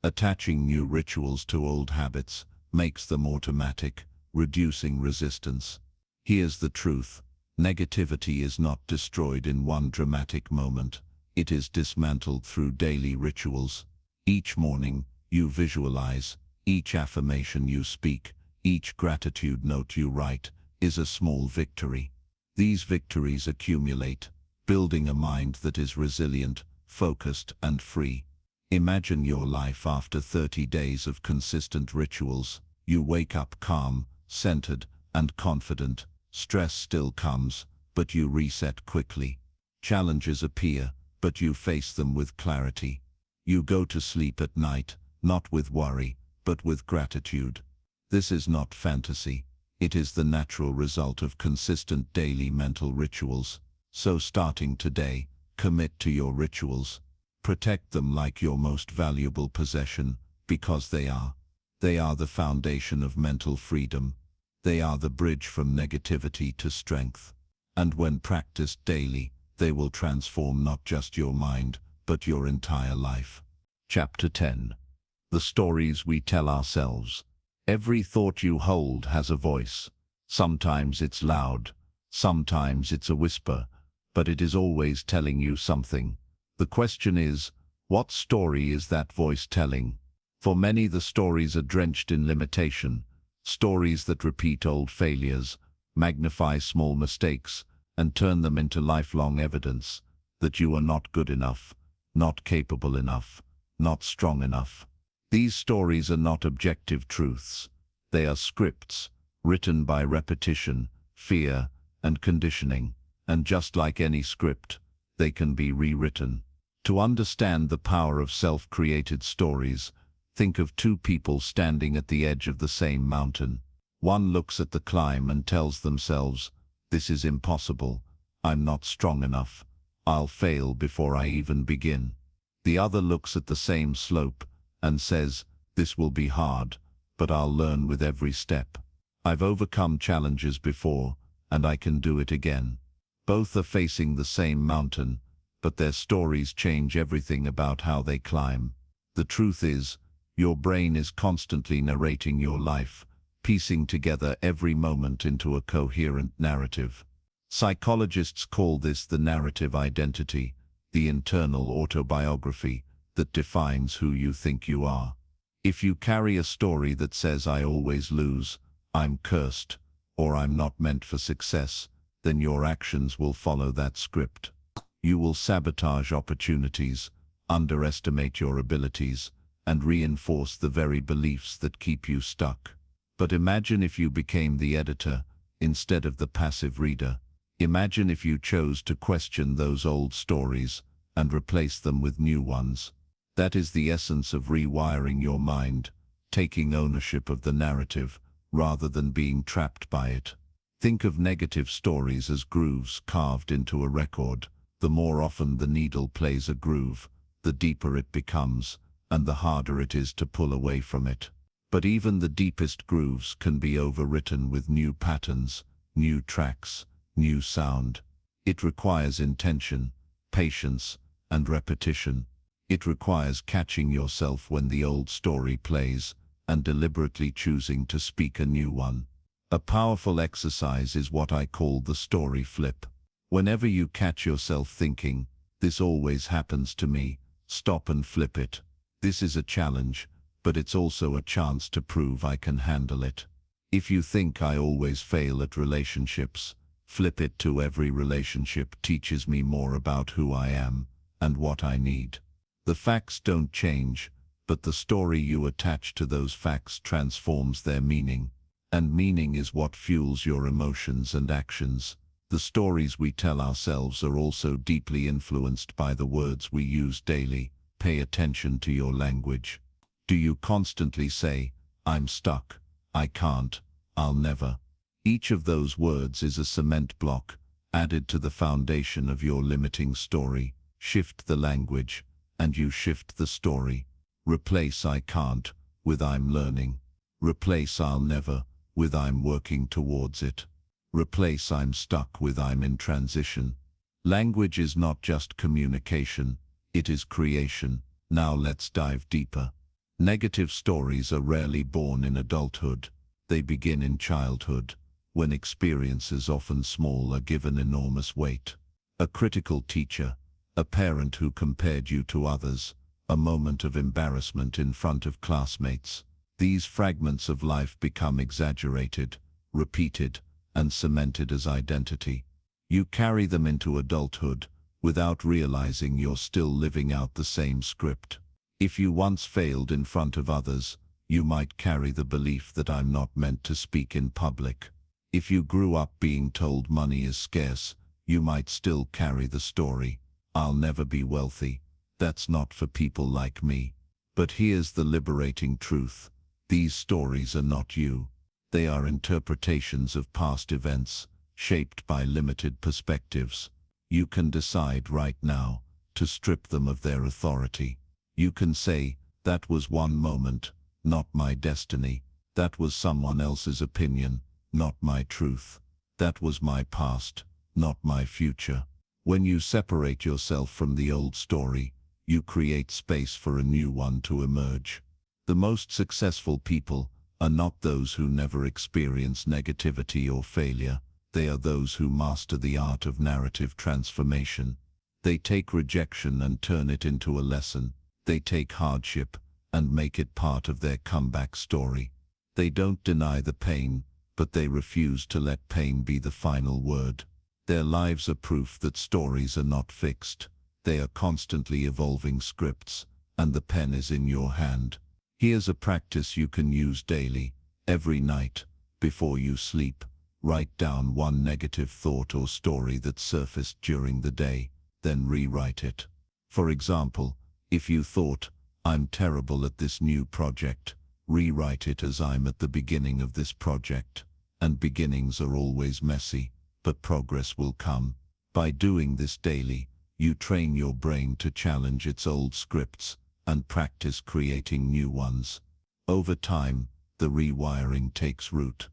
Attaching new rituals to old habits makes them automatic, reducing resistance. Here's the truth. Negativity is not destroyed in one dramatic moment. It is dismantled through daily rituals. Each morning, you visualize. Each affirmation you speak, each gratitude note you write, is a small victory. These victories accumulate, building a mind that is resilient, focused, and free. Imagine your life after 30 days of consistent rituals. You wake up calm, centered, and confident. Stress still comes, but you reset quickly. Challenges appear, but you face them with clarity. You go to sleep at night, not with worry, but with gratitude. This is not fantasy. It is the natural result of consistent daily mental rituals. So starting today, commit to your rituals. Protect them like your most valuable possession, because they are. They are the foundation of mental freedom. They are the bridge from negativity to strength. And when practiced daily, They will transform not just your mind, but your entire life. Chapter 10. The stories we tell ourselves. Every thought you hold has a voice. Sometimes it's loud, sometimes it's a whisper, but it is always telling you something. The question is, what story is that voice telling? For many, the stories are drenched in limitation, stories that repeat old failures, magnify small mistakes, and turn them into lifelong evidence that you are not good enough, not capable enough, not strong enough. These stories are not objective truths. They are scripts, written by repetition, fear, and conditioning. And just like any script, they can be rewritten. To understand the power of self-created stories, think of two people standing at the edge of the same mountain. One looks at the climb and tells themselves, "This is impossible. I'm not strong enough. I'll fail before I even begin." The other looks at the same slope and says, "This will be hard, but I'll learn with every step. I've overcome challenges before, and I can do it again." Both are facing the same mountain, but their stories change everything about how they climb. The truth is, your brain is constantly narrating your life, piecing together every moment into a coherent narrative. Psychologists call this the narrative identity, the internal autobiography that defines who you think you are. If you carry a story that says, "I always lose," "I'm cursed," or "I'm not meant for success," then your actions will follow that script. You will sabotage opportunities, underestimate your abilities, and reinforce the very beliefs that keep you stuck. But imagine if you became the editor instead of the passive reader. Imagine if you chose to question those old stories and replace them with new ones. That is the essence of rewiring your mind, taking ownership of the narrative rather than being trapped by it. Think of negative stories as grooves carved into a record. The more often the needle plays a groove, the deeper it becomes, and the harder it is to pull away from it. But even the deepest grooves can be overwritten with new patterns, new tracks, new sound. It requires intention, patience, and repetition. It requires catching yourself when the old story plays and deliberately choosing to speak a new one. A powerful exercise is what I call the story flip. Whenever you catch yourself thinking, "This always happens to me," stop and flip it. This is a challenge, but it's also a chance to prove I can handle it. If you think, "I always fail at relationships," flip it to "Every relationship teaches me more about who I am and what I need." The facts don't change, but the story you attach to those facts transforms their meaning. And meaning is what fuels your emotions and actions. The stories we tell ourselves are also deeply influenced by the words we use daily. Pay attention to your language. Do you constantly say, "I'm stuck," "I can't," "I'll never"? Each of those words is a cement block added to the foundation of your limiting story. Shift the language, and you shift the story. Replace "I can't" with "I'm learning." Replace "I'll never" with "I'm working towards it." Replace "I'm stuck" with "I'm in transition." Language is not just communication, it is creation. Now let's dive deeper. Negative stories are rarely born in adulthood. They begin in childhood, when experiences, often small, are given enormous weight. A critical teacher, a parent who compared you to others, a moment of embarrassment in front of classmates. These fragments of life become exaggerated, repeated, and cemented as identity. You carry them into adulthood without realizing you're still living out the same script. If you once failed in front of others, you might carry the belief that "I'm not meant to speak in public." If you grew up being told money is scarce, you might still carry the story, "I'll never be wealthy. That's not for people like me." But here's the liberating truth. These stories are not you. They are interpretations of past events, shaped by limited perspectives. You can decide right now to strip them of their authority. You can say, "That was one moment, not my destiny. That was someone else's opinion, not my truth. That was my past, not my future." When you separate yourself from the old story, you create space for a new one to emerge. The most successful people are not those who never experience negativity or failure. They are those who master the art of narrative transformation. They take rejection and turn it into a lesson. They take hardship and make it part of their comeback story. They don't deny the pain, but they refuse to let pain be the final word. Their lives are proof that stories are not fixed. They are constantly evolving scripts, and the pen is in your hand. Here's a practice you can use daily. Every night, before you sleep, write down one negative thought or story that surfaced during the day, then rewrite it. For example, if you thought, "I'm terrible at this new project," rewrite it as "I'm at the beginning of this project." And beginnings are always messy, but progress will come. By doing this daily, you train your brain to challenge its old scripts and practice creating new ones. Over time, the rewiring takes root.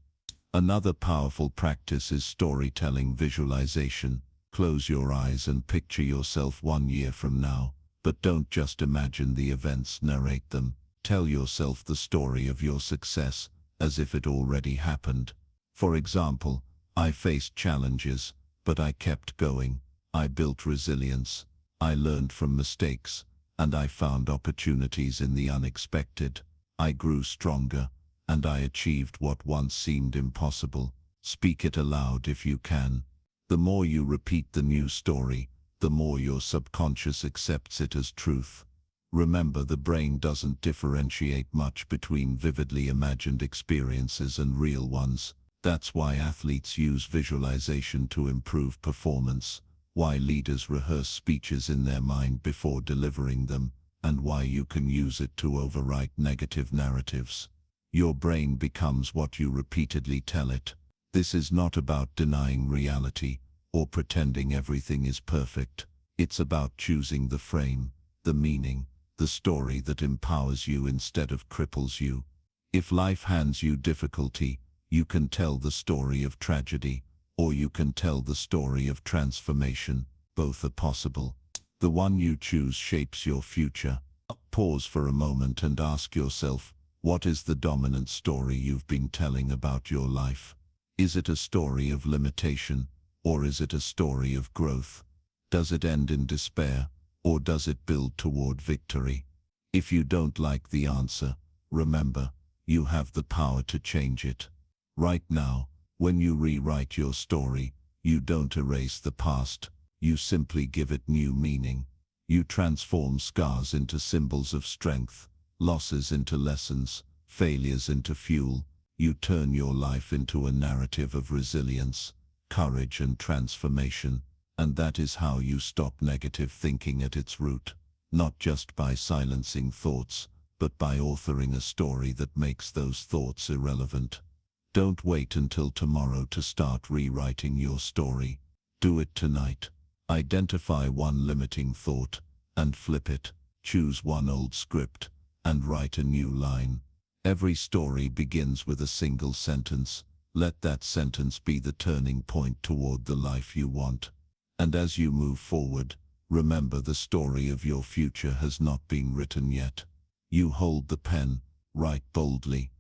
Another powerful practice is storytelling visualization. Close your eyes and picture yourself 1 year from now, but don't just imagine the events, narrate them. Tell yourself the story of your success as if it already happened. For example, "I faced challenges, but I kept going. I built resilience. I learned from mistakes, and I found opportunities in the unexpected. I grew stronger, and I achieved what once seemed impossible." Speak it aloud if you can. The more you repeat the new story, the more your subconscious accepts it as truth. Remember, the brain doesn't differentiate much between vividly imagined experiences and real ones. That's why athletes use visualization to improve performance, why leaders rehearse speeches in their mind before delivering them, and why you can use it to overwrite negative narratives. Your brain becomes what you repeatedly tell it. This is not about denying reality or pretending everything is perfect. It's about choosing the frame, the meaning, the story that empowers you instead of cripples you. If life hands you difficulty, you can tell the story of tragedy, or you can tell the story of transformation. Both are possible. The one you choose shapes your future. Pause for a moment and ask yourself, what is the dominant story you've been telling about your life? Is it a story of limitation, or is it a story of growth? Does it end in despair, or does it build toward victory? If you don't like the answer, remember, you have the power to change it. Right now, when you rewrite your story, you don't erase the past, you simply give it new meaning. You transform scars into symbols of strength, losses into lessons, failures into fuel. You turn your life into a narrative of resilience, courage and transformation. And that is how you stop negative thinking at its root, not just by silencing thoughts, but by authoring a story that makes those thoughts irrelevant. Don't wait until tomorrow to start rewriting your story. Do it tonight. Identify one limiting thought and flip it. Choose one old script and write a new line. Every story begins with a single sentence. Let that sentence be the turning point toward the life you want. And as you move forward, remember, the story of your future has not been written yet. You hold the pen, write boldly,